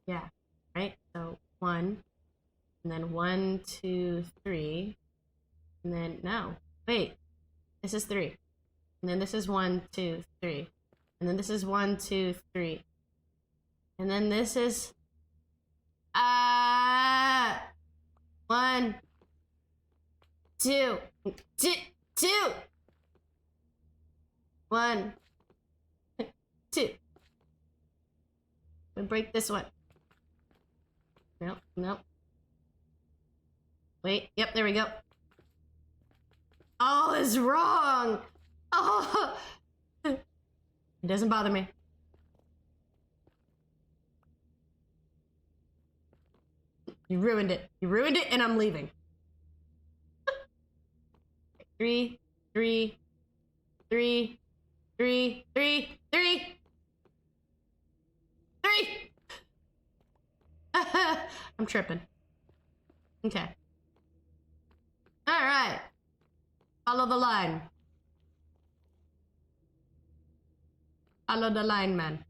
yeah, right? So 1, and then 1, 2, 3, and then, no, wait, this is 3, and then this is 1, 2, 3, and then this is 1, 2, 3, and then this is, 1, 2, 1, 2. We break this one. Nope, nope. Wait, yep, there we go. All is wrong! Oh! It doesn't bother me. You ruined it. You ruined it, and I'm leaving. 3, 3, 3, 3, 3, 3, 3! I'm tripping. Okay. Alright. Follow the line. Follow the line, man.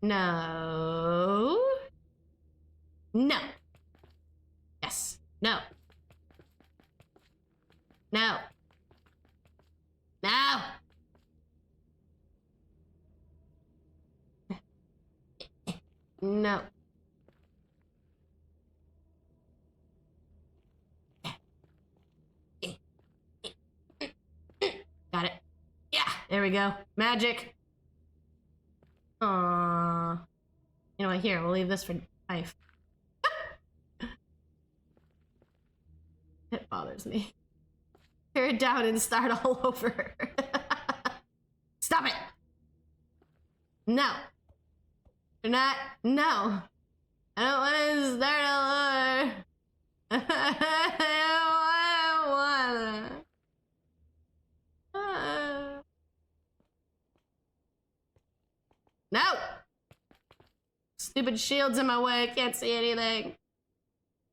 No. No. Yes. No. No. No. No. Got it. Yeah, there we go. Magic. Aww. You know what, here, we'll leave this for life. It bothers me. Tear it down and start all over. Stop it! No. You're not. No. I don't want to start all over. I don't wanna. No! Stupid shield's in my way. I can't see anything.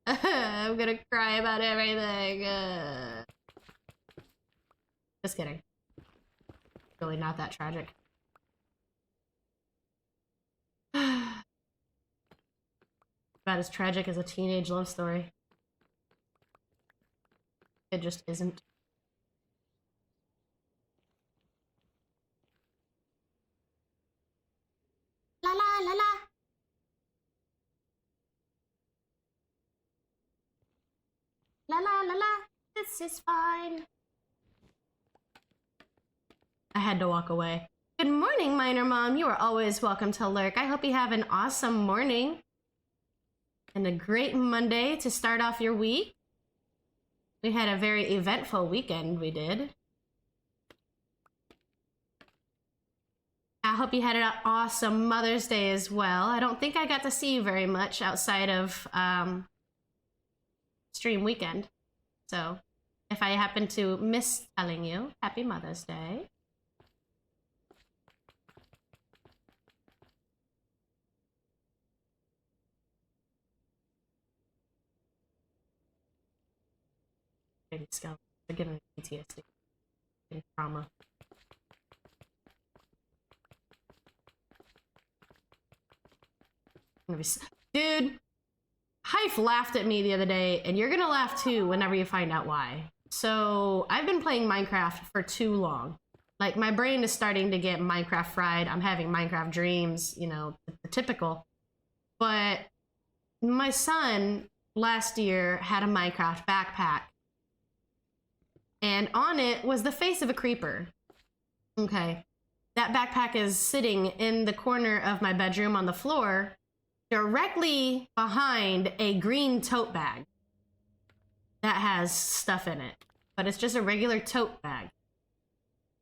I'm gonna cry about everything. Just kidding. Really not that tragic. About as tragic as a teenage love story. It just isn't. La la la la. La la la la. This is fine. I had to walk away. Good morning, Minor Mom. You are always welcome to lurk. I hope you have an awesome morning and a great Monday to start off your week. We had a very eventful weekend, we did. I hope you had an awesome Mother's Day as well. I don't think I got to see you very much outside of stream weekend. So if I happen to miss telling you, happy Mother's Day. Baby skeletons are giving me PTSD and trauma. Dude, Hyph laughed at me the other day, and you're gonna laugh too whenever you find out why. So I've been playing Minecraft for too long. Like, my brain is starting to get Minecraft fried. I'm having Minecraft dreams, you know, the typical. But my son last year had a Minecraft backpack. And on it was the face of a creeper. Okay. That backpack is sitting in the corner of my bedroom on the floor, directly behind a green tote bag that has stuff in it. But it's just a regular tote bag.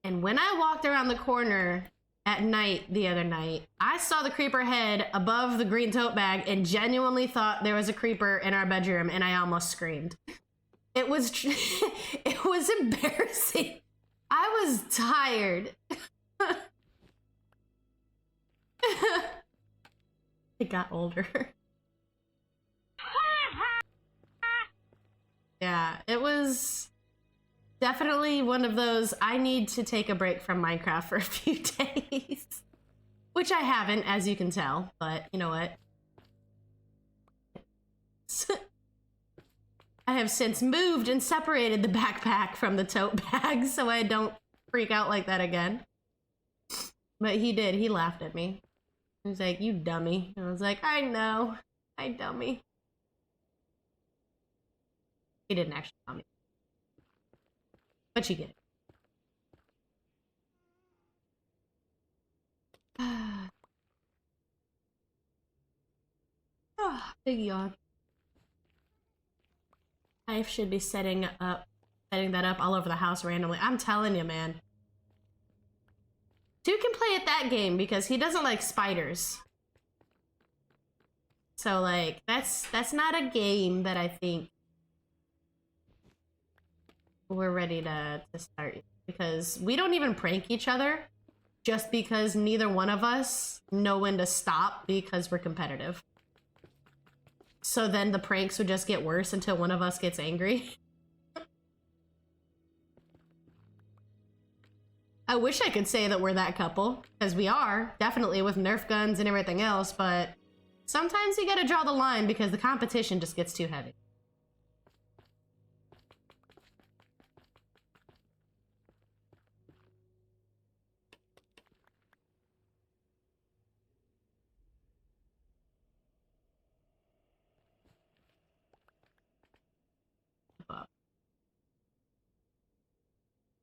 And when I walked around the corner at night the other night, I saw the creeper head above the green tote bag and genuinely thought there was a creeper in our bedroom, and I almost screamed. It was it was embarrassing. I was tired. It got older. Yeah, it was definitely one of those, I need to take a break from Minecraft for a few days. Which I haven't, as you can tell, but you know what? I have since moved and separated the backpack from the tote bag so I don't freak out like that again. But he did, he laughed at me. He was like, "You dummy." And I was like, "I know, I dummy." He didn't actually call me. But you get it. Big yawn. I should be setting that up all over the house randomly. I'm telling you, man. Dude can play at that game because he doesn't like spiders. So like that's not a game that I think we're ready to start, because we don't even prank each other just because neither one of us know when to stop because we're competitive. So then the pranks would just get worse until one of us gets angry. I wish I could say that we're that couple, because we are, definitely, with Nerf guns and everything else, but sometimes you gotta draw the line because the competition just gets too heavy.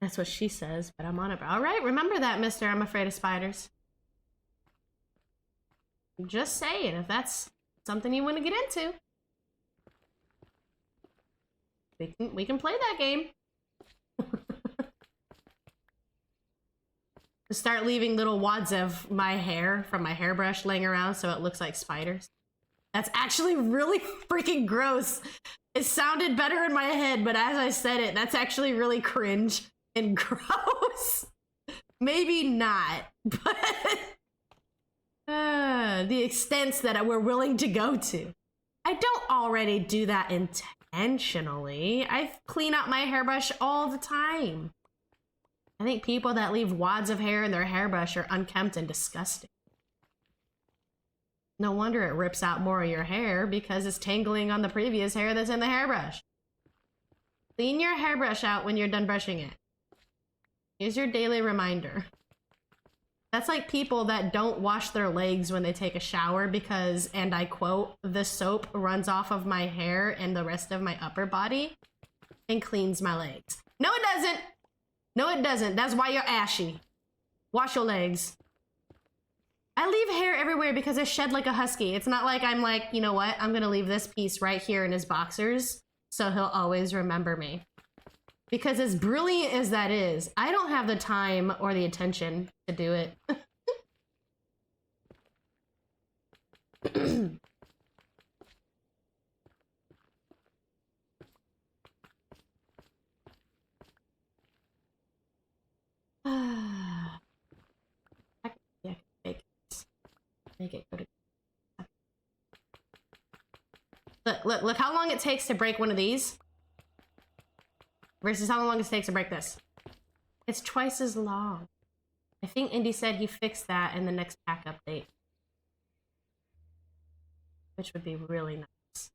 That's what she says, but I'm on it. All right, remember that, mister. I'm afraid of spiders. I'm just saying, if that's something you want to get into, we can play that game. Start leaving little wads of my hair from my hairbrush laying around so it looks like spiders. That's actually really freaking gross. It sounded better in my head, but as I said it, that's actually really cringe and gross. Maybe not, but the extents that we're willing to go to. I don't already do that intentionally. I clean out my hairbrush all the time. I think people that leave wads of hair in their hairbrush are unkempt and disgusting. No wonder it rips out more of your hair, because it's tangling on the previous hair that's in the hairbrush. Clean your hairbrush out when you're done brushing it. Here's your daily reminder. That's like people that don't wash their legs when they take a shower because, and I quote, "the soap runs off of my hair and the rest of my upper body and cleans my legs." No, it doesn't. No, it doesn't. That's why you're ashy. Wash your legs. I leave hair everywhere because I shed like a husky. It's not like I'm like, you know what? I'm gonna leave this piece right here in his boxers so he'll always remember me. Because as brilliant as that is, I don't have the time or the attention to do it. Make it go to... Look how long it takes to break one of these versus how long it takes to break this. It's twice as long. I think Indy said he fixed that in the next pack update, which would be really nice.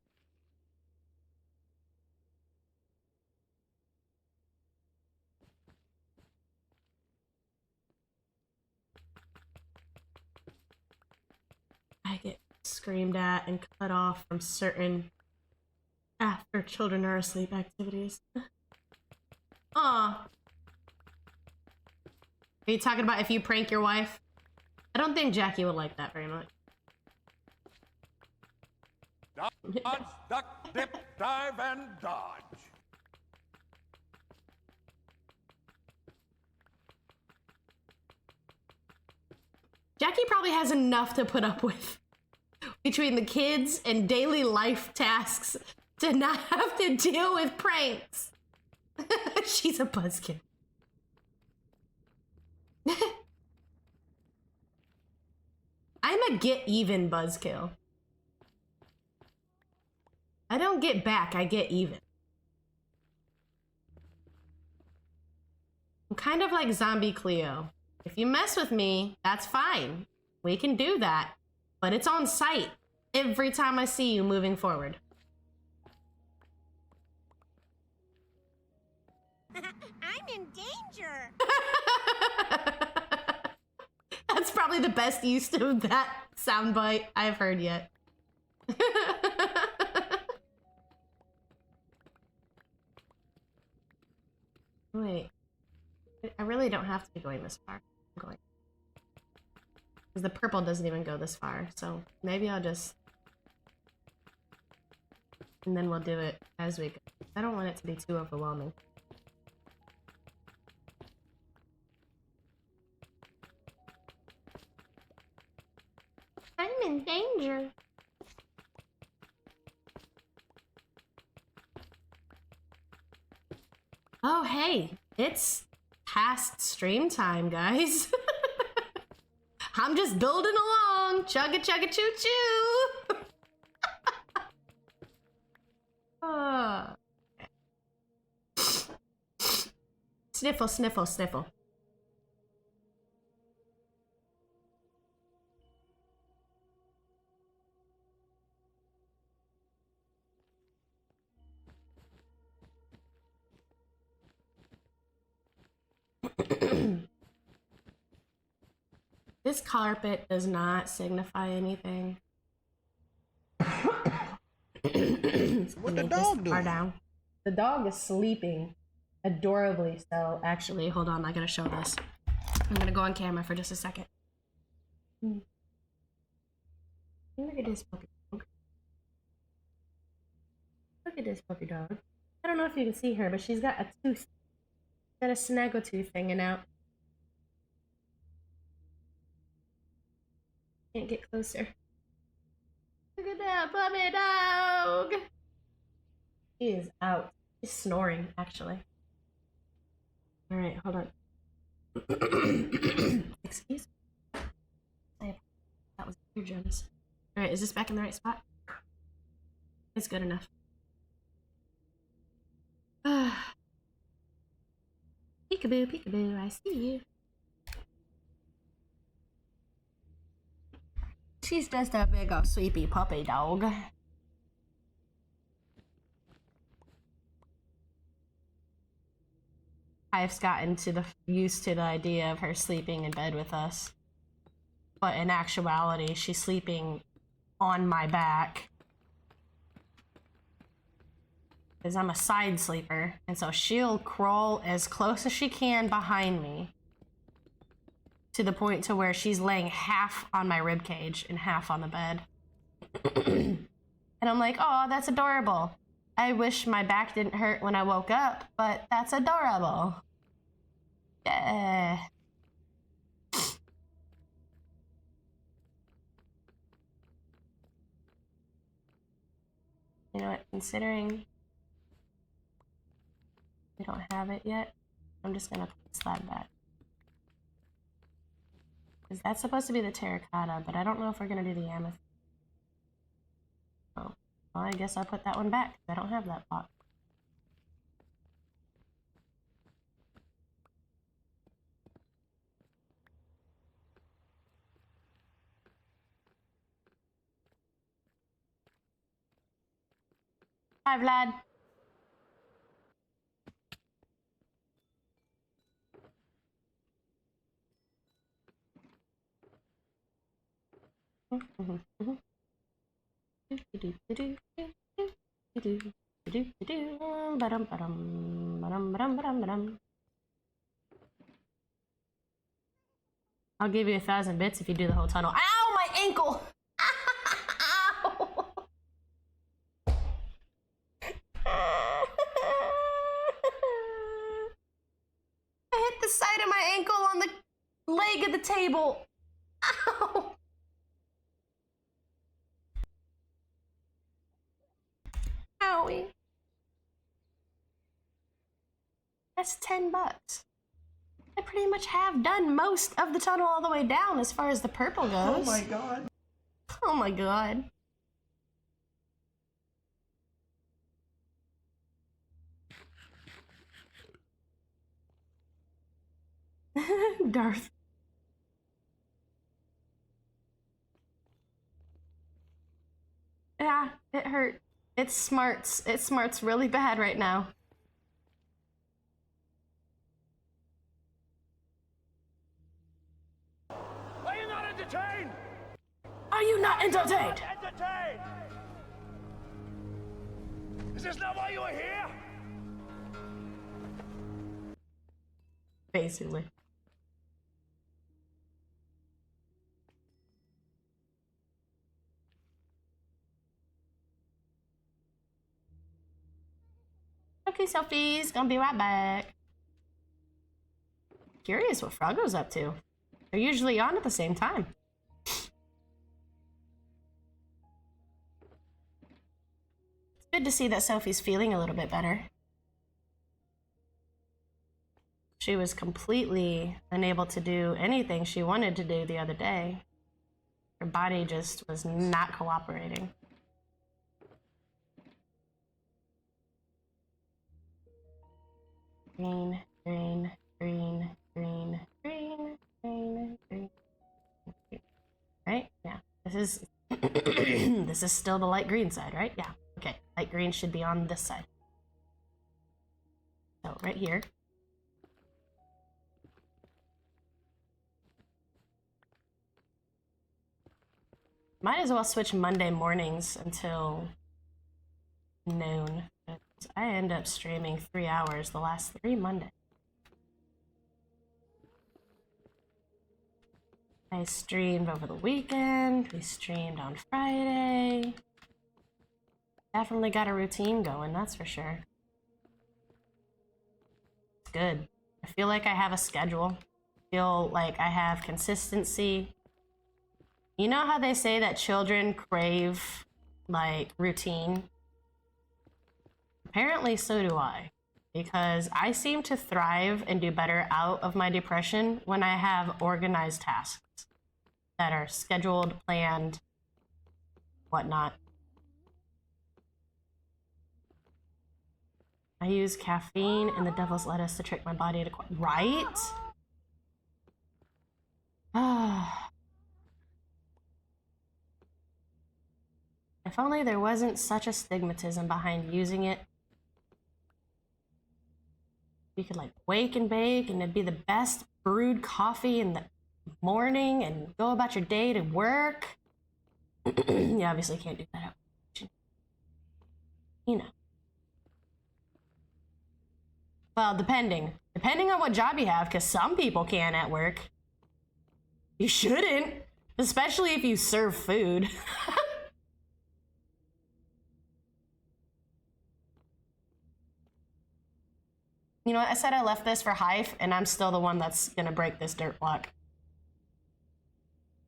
screamed at and cut off from certain after children are asleep activities. Aw. Are you talking about if you prank your wife? I don't think Jackie would like that very much. Dodge, duck, dip, dive, and dodge. Jackie probably has enough to put up with between the kids and daily life tasks to not have to deal with pranks. She's a buzzkill. I'm a get even buzzkill. I don't get back, I get even. I'm kind of like Zombie Cleo. If you mess with me, that's fine. We can do that. But it's on sight every time I see you moving forward. I'm in danger. That's probably the best use of that soundbite I've heard yet. Wait. I really don't have to be going this far. I'm going. Because the purple doesn't even go this far, so maybe I'll just... And then we'll do it as we go. I don't want it to be too overwhelming. I'm in danger. Oh, hey, it's past stream time, guys. I'm just building along. Chugga chugga choo choo. Sniffle, sniffle, sniffle. This carpet does not signify anything. What the dog doing? Down. The dog is sleeping adorably. So actually, hold on, I gotta show this. I'm gonna go on camera for just a second. Look at this puppy dog. Look at this puppy dog. I don't know if you can see her, but she's got a tooth. She's got a snaggle tooth hanging out. Can't get closer. Look at that puppy dog. He is out. He's snoring, actually. All right, hold on. Excuse me. That was eardrums. All right, is this back in the right spot? It's good enough. Peekaboo, peekaboo, I see you. She's just a big old sleepy puppy dog. I've gotten used to the idea of her sleeping in bed with us. But in actuality, she's sleeping on my back. Because I'm a side sleeper. And so she'll crawl as close as she can behind me. To the point to where she's laying half on my rib cage and half on the bed. And I'm like, oh, that's adorable. I wish my back didn't hurt when I woke up, but that's adorable. Yeah. You know what, considering we don't have it yet, I'm just gonna slide that. Because that's supposed to be the terracotta, but I don't know if we're gonna do the amethyst. Oh, well, I guess I'll put that one back. I don't have that pot. Hi, Vlad. I'll give you 1,000 bits if you do the whole tunnel. Ow, my ankle! Ow! I hit the side of my ankle on the leg of the table. Ow! Owie. That's $10. I pretty much have done most of the tunnel all the way down as far as the purple goes. Oh my god. Oh my god. Darth. Yeah, it hurt. It smarts. It smarts really bad right now. Are you not entertained? Are you not entertained? Entertained! Is this not why you are here? Basically. Okay, selfies. Gonna be right back. Curious what Froggo's up to. They're usually on at the same time. It's good to see that Sophie's feeling a little bit better. She was completely unable to do anything she wanted to do the other day. Her body just was not cooperating. Green, green, green, green, green, green, green. Right? Yeah. This is this is still the light green side, right? Yeah. Okay. Light green should be on this side. So right here. Might as well switch Monday mornings until noon. I end up streaming 3 hours the last 3 Mondays. I streamed over the weekend. We streamed on Friday. Definitely got a routine going, that's for sure. It's good. I feel like I have a schedule. I feel like I have consistency. You know how they say that children crave, like, routine? Apparently, so do I. Because I seem to thrive and do better out of my depression when I have organized tasks that are scheduled, planned, whatnot. I use caffeine and the devil's lettuce to trick my body to quit. Right? If only there wasn't such a stigmatism behind using it. You could like wake and bake and it'd be the best brewed coffee in the morning and go about your day to work. You obviously can't do that. You know. Well, depending on what job you have, because some people can at work. You shouldn't, especially if you serve food. You know what? I said I left this for Hive, and I'm still the one that's gonna break this dirt block. Is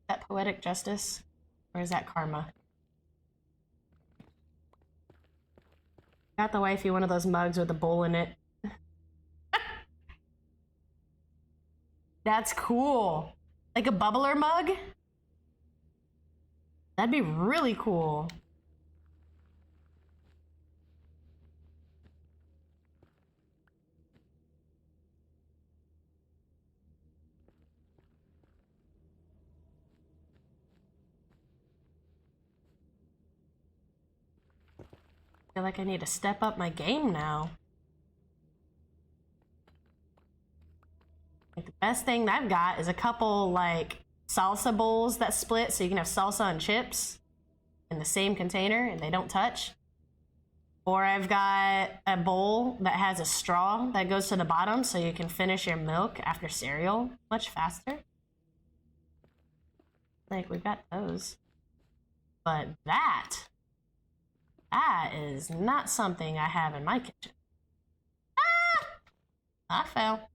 that poetic justice? Or is that karma? Got the wifey one of those mugs with a bowl in it. That's cool. Like a bubbler mug? That'd be really cool. I feel like I need to step up my game now. Like the best thing that I've got is a couple like salsa bowls that split so you can have salsa and chips. in the same container and they don't touch. Or I've got a bowl that has a straw that goes to the bottom so you can finish your milk after cereal much faster. Like, we've got those. But that is not something I have in my kitchen. I fell.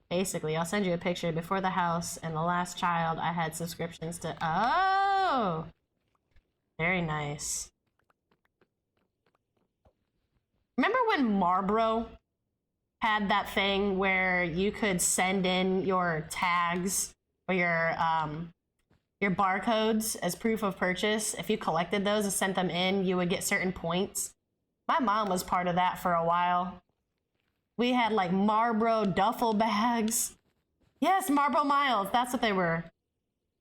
Basically, I'll send you a picture. Before the house and the last child, I had subscriptions to... Oh! Very nice. Remember when Marlboro had that thing where you could send in your tags or your barcodes as proof of purchase? If you collected those and sent them in, you would get certain points. My mom was part of that for a while. We had like Marlboro duffel bags. Yes, Marlboro Miles, that's what they were.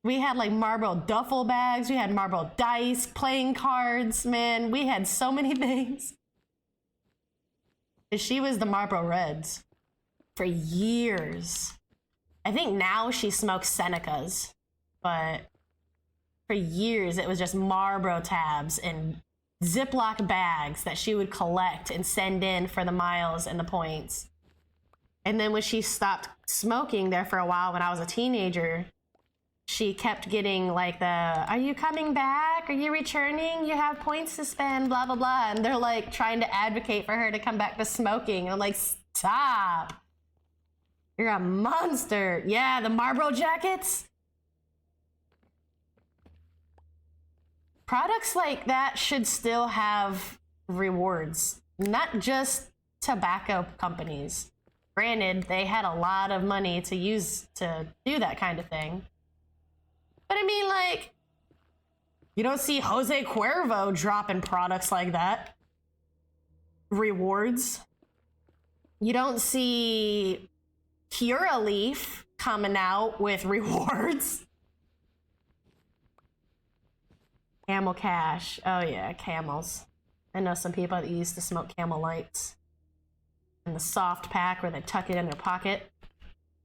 We had like Marlboro duffel bags. We had Marlboro dice, playing cards. Man, we had so many things. She was the Marlboro Reds for years. I think now she smokes Senecas, but for years it was just Marlboro tabs and Ziploc bags that she would collect and send in for the miles and the points. And then when she stopped smoking there for a while when I was a teenager, she kept getting like the, are you coming back? Are you returning? You have points to spend, blah, blah, blah. And they're like trying to advocate for her to come back to smoking. I'm like, stop. You're a monster. Yeah, the Marlboro jackets. Products like that should still have rewards, not just tobacco companies. Granted, they had a lot of money to use to do that kind of thing. But I mean, like, you don't see Jose Cuervo dropping products like that. Rewards. You don't see Curaleaf coming out with rewards. Camel Cash. Oh yeah, camels. I know some people that used to smoke Camel Lights. And the soft pack where they tuck it in their pocket.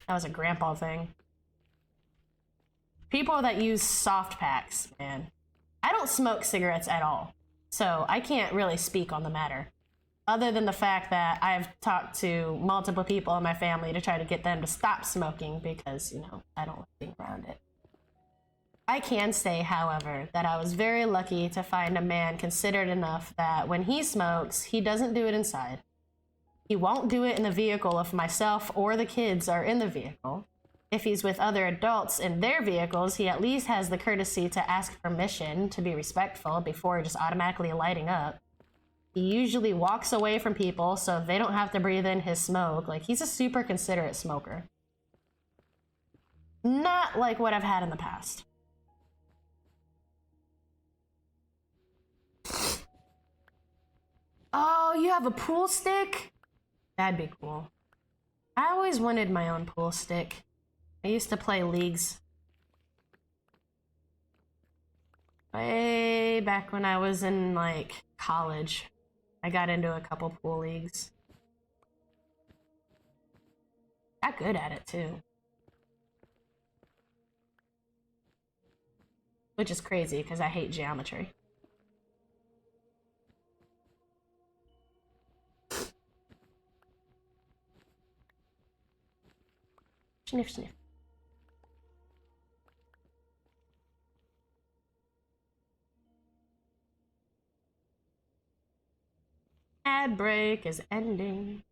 That was a grandpa thing. People that use soft packs, man. I don't smoke cigarettes at all, so I can't really speak on the matter. Other than the fact that I've talked to multiple people in my family to try to get them to stop smoking because, you know, I don't like being around it. I can say, however, that I was very lucky to find a man considerate enough that when he smokes, he doesn't do it inside. He won't do it in the vehicle if myself or the kids are in the vehicle. If he's with other adults in their vehicles, he at least has the courtesy to ask permission to be respectful before just automatically lighting up. He usually walks away from people so they don't have to breathe in his smoke. Like, he's a super considerate smoker. Not like what I've had in the past. Oh, you have a pool stick? That'd be cool. I always wanted my own pool stick. I used to play leagues. Way back when I was in, like, college. I got into a couple pool leagues. Got good at it, too. Which is crazy, because I hate geometry. Sniff, sniff. Ad break is ending.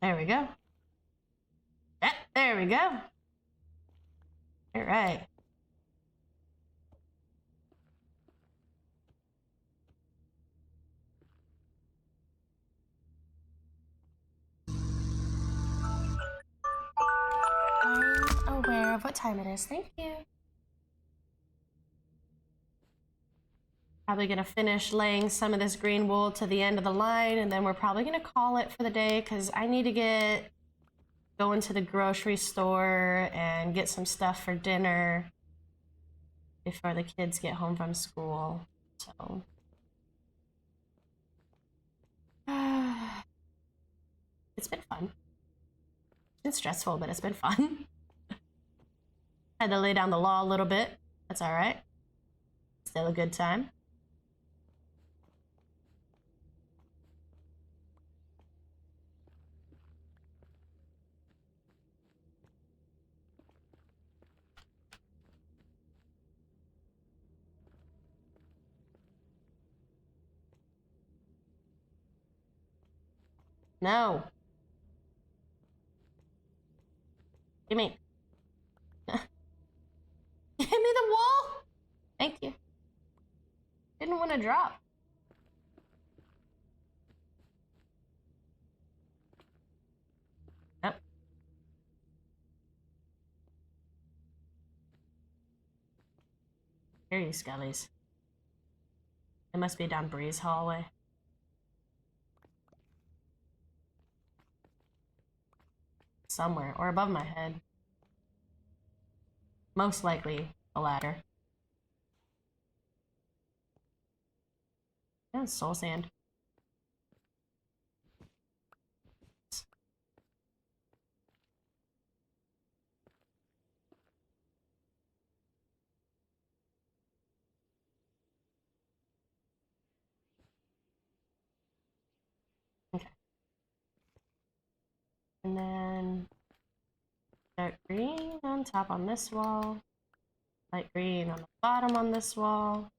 There we go. There we go. All right. I'm aware of what time it is. Thank you. Probably gonna finish laying some of this green wool to the end of the line, and then we're probably gonna call it for the day because I need to go into the grocery store and get some stuff for dinner before the kids get home from school. So it's been fun. It's been stressful, but it's been fun. Had to lay down the law a little bit. That's all right. Still a good time. No. Give me. Give me the wool. Thank you. Didn't want to drop. Yep. Here you skellies. It must be down Bree's hallway. Somewhere, or above my head. Most likely a ladder. Yeah, soul sand. Okay. And then dark green on top on this wall. Light green on the bottom on this wall.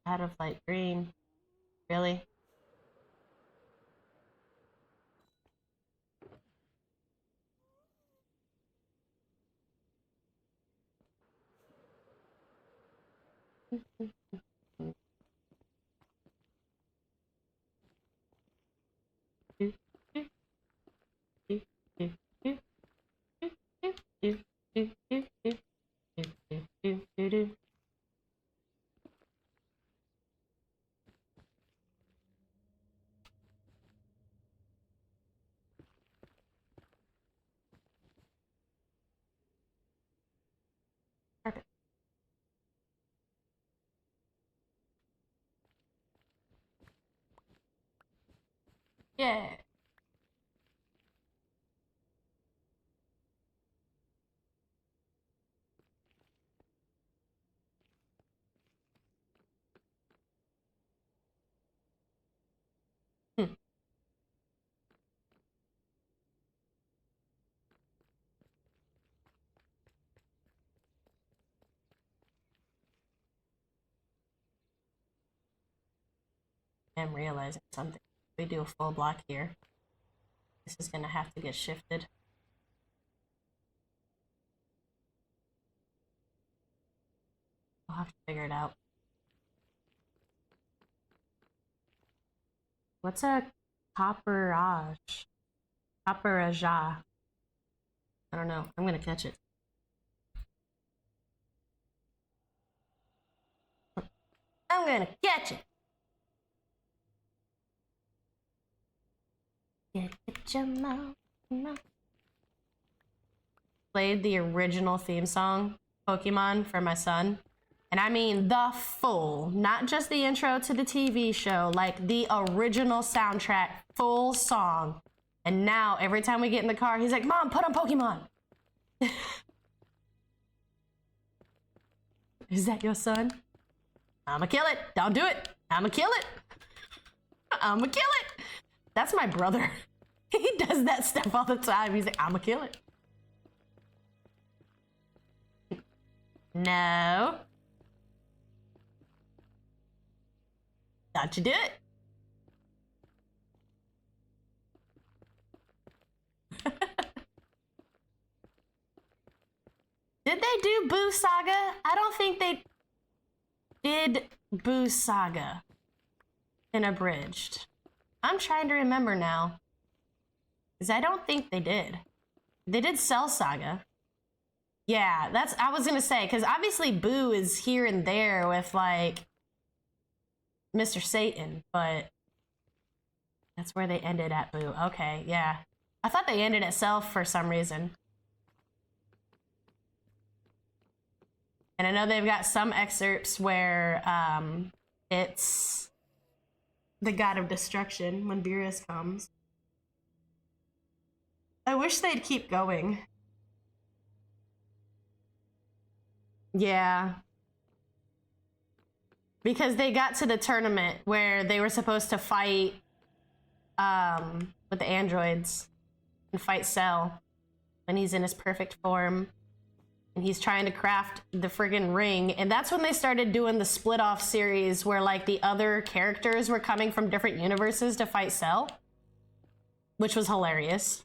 Out of light green. Really? Perfect. Yeah. I'm realizing something. We do a full block here. This is gonna have to get shifted. I'll have to figure it out. What's a copperage? Copperaja. I don't know. I'm gonna catch it. I'm gonna catch it. Get your mouth. Played the original theme song, Pokemon, for my son. And I mean the full, not just the intro to the TV show, like the original soundtrack, full song. And now every time we get in the car, he's like, Mom, put on Pokemon. Is that your son? I'ma kill it. Don't do it. I'ma kill it. I'ma kill it. That's my brother. He does that stuff all the time. He's like, I'ma kill it. No. Don't you do it. Did they do Boo Saga? I don't think they did Boo Saga in Abridged. I'm trying to remember now. Because I don't think they did. They did Cell Saga. Yeah, that's, I was gonna say, because obviously Boo is here and there with, like, Mr. Satan, but that's where they ended at Boo. Okay, yeah. I thought they ended at Self for some reason. And I know they've got some excerpts where it's the god of destruction when Beerus comes. I wish they'd keep going. Yeah. Because they got to the tournament where they were supposed to fight with the androids and fight Cell when he's in his perfect form. And he's trying to craft the friggin' ring. And that's when they started doing the split off series where like the other characters were coming from different universes to fight Cell, which was hilarious.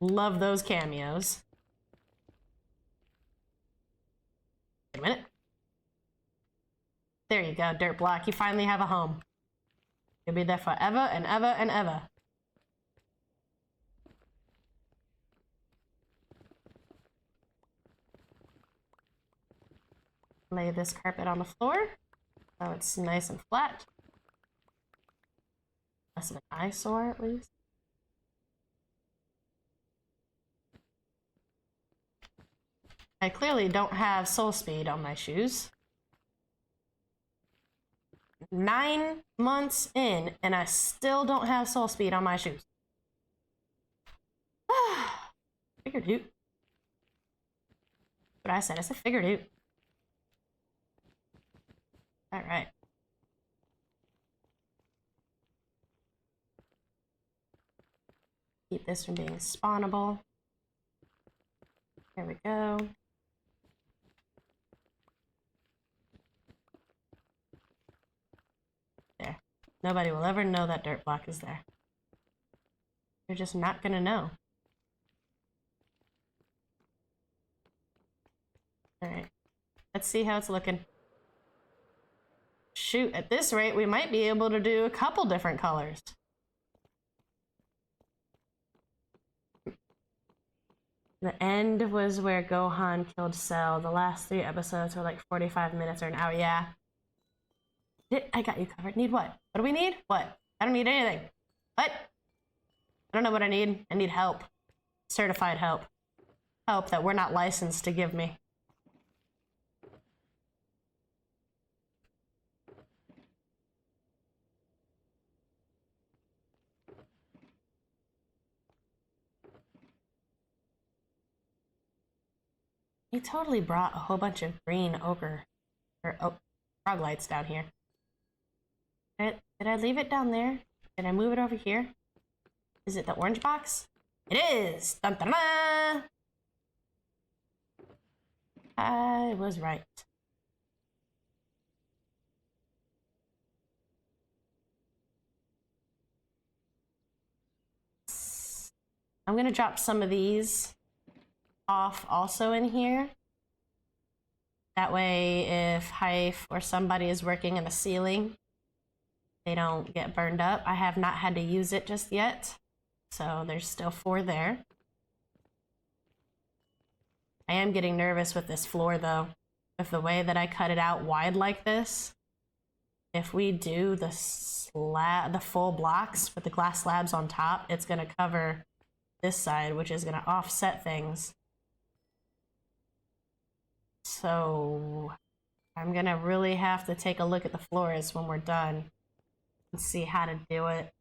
Love those cameos. Wait a minute. There you go, Dirt Block. You finally have a home. You'll be there forever and ever and ever. Lay this carpet on the floor so it's nice and flat. Less of an eyesore, at least. I clearly don't have soul speed on my shoes. 9 months in, and I still don't have soul speed on my shoes. Figured out. What I said, I said figured out. All right. Keep this from being spawnable. There we go. There. Nobody will ever know that Dirt Block is there. They're just not gonna know. Alright. Let's see how it's looking. Shoot, at this rate, we might be able to do a couple different colors. The end was where Gohan killed Cell. The last 3 episodes were like 45 minutes or an hour. Yeah. I got you covered. Need what? What do we need? What? I don't need anything. What? I don't know what I need. I need help. Certified help. Help that we're not licensed to give me. He totally brought a whole bunch of green ochre or frog lights down here. Did I leave it down there? Did I move it over here? Is it the orange box? It is! Dun, dun, dun. I was right. I'm gonna drop some of these off also in here. That way, if Hype or somebody is working in the ceiling, they don't get burned up. I have not had to use it just yet, so there's still 4 there. I am getting nervous with this floor though. With the way that I cut it out wide like this, if we do the full blocks with the glass slabs on top, it's gonna cover this side, which is gonna offset things. So I'm gonna really have to take a look at the floors when we're done and see how to do it.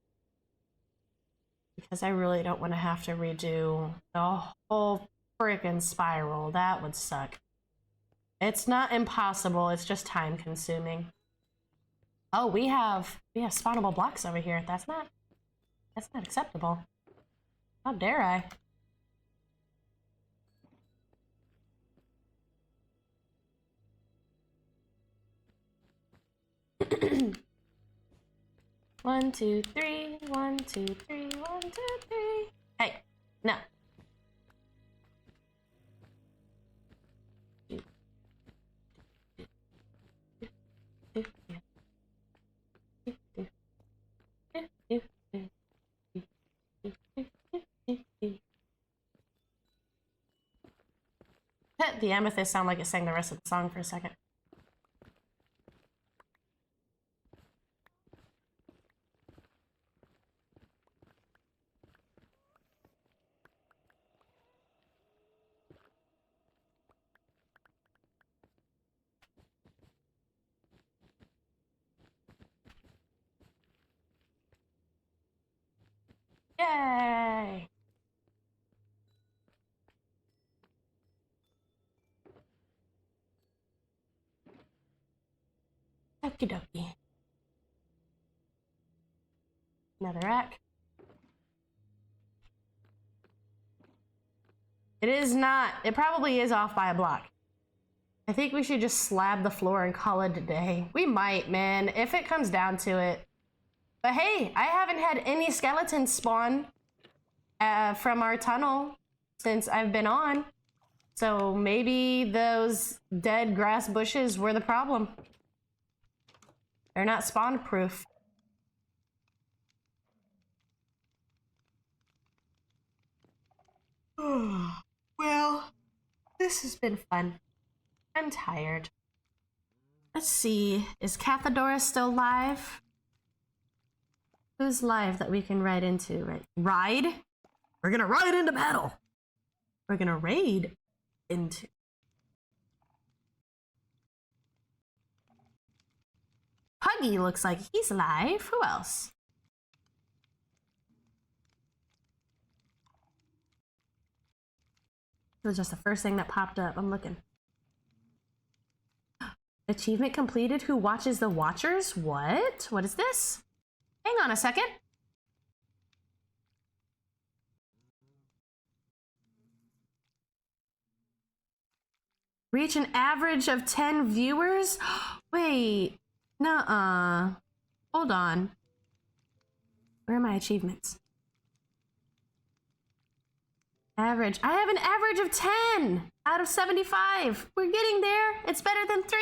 Because I really don't want to have to redo the whole freaking spiral. That would suck. It's not impossible, it's just time consuming. Oh, we have spawnable blocks over here. That's not acceptable. How dare I? One, two, three, 1, 2, 3, 1, 2, 3. Hey, no. the amethyst sound like it sang the rest of the song for a second. Yay! Okie dokie. Another rack. It is not. It probably is off by a block. I think we should just slab the floor and call it a day. We might, man, if it comes down to it. But hey, I haven't had any skeletons spawn from our tunnel since I've been on. So maybe those dead grass bushes were the problem. They're not spawn proof. Well, this has been fun. I'm tired. Let's see, is Cathedora still live? Who's live that we can ride into, right? Ride? We're gonna ride into battle. We're gonna raid into. Puggy looks like he's live. Who else? It was just the first thing that popped up. I'm looking. Achievement completed. Who watches the Watchers? What? What is this? Hang on a second. Reach an average of 10 viewers? Wait. Nuh-uh. Hold on. Where are my achievements? Average. I have an average of 10 out of 75. We're getting there. It's better than 3.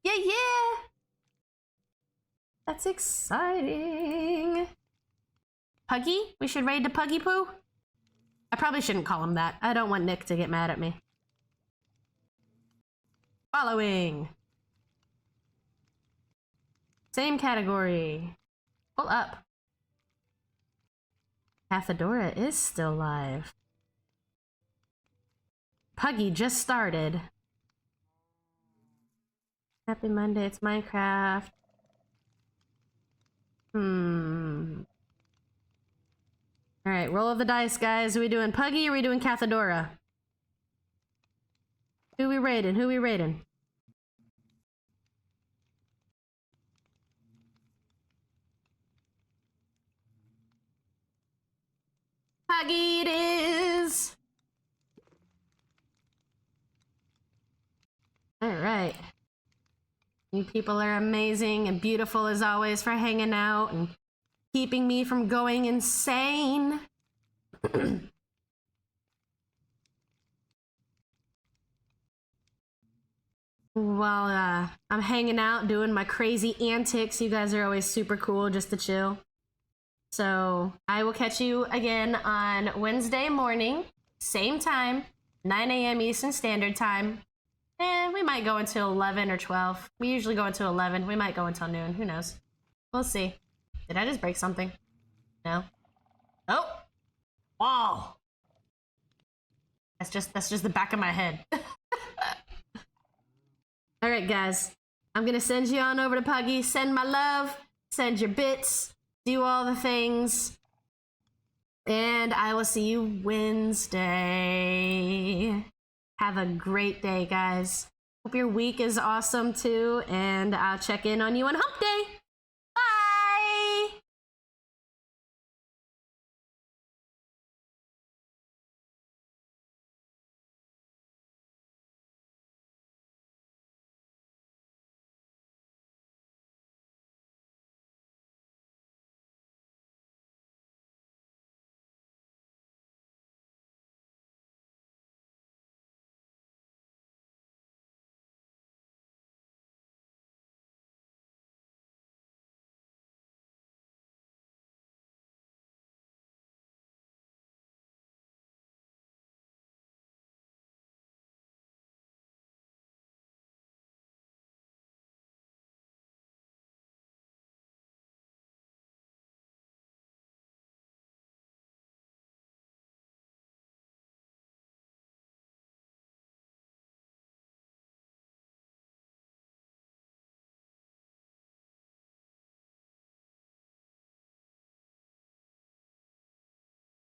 Yeah, yeah. That's exciting. Puggy? We should raid to Puggy Poo? I probably shouldn't call him that. I don't want Nick to get mad at me. Following. Same category. Pull up. Cathedora is still live. Puggy just started. Happy Monday, it's Minecraft. Alright, roll of the dice, guys. Are we doing Puggy or are we doing Cathedora? Who we raiding? Who we raiding? Puggy it is! Alright. You people are amazing and beautiful as always for hanging out and keeping me from going insane. While I'm hanging out doing my crazy antics, you guys are always super cool just to chill. So I will catch you again on Wednesday morning, same time, 9 a.m. Eastern Standard Time. And we might go until 11 or 12. We usually go until 11. We might go until noon. Who knows? We'll see. Did I just break something? No? Oh! Wow! That's just the back of my head. Alright, guys. I'm gonna send you on over to Puggy. Send my love. Send your bits. Do all the things. And I will see you Wednesday. Have a great day, guys. Hope your week is awesome too, and I'll check in on you on Hump Day.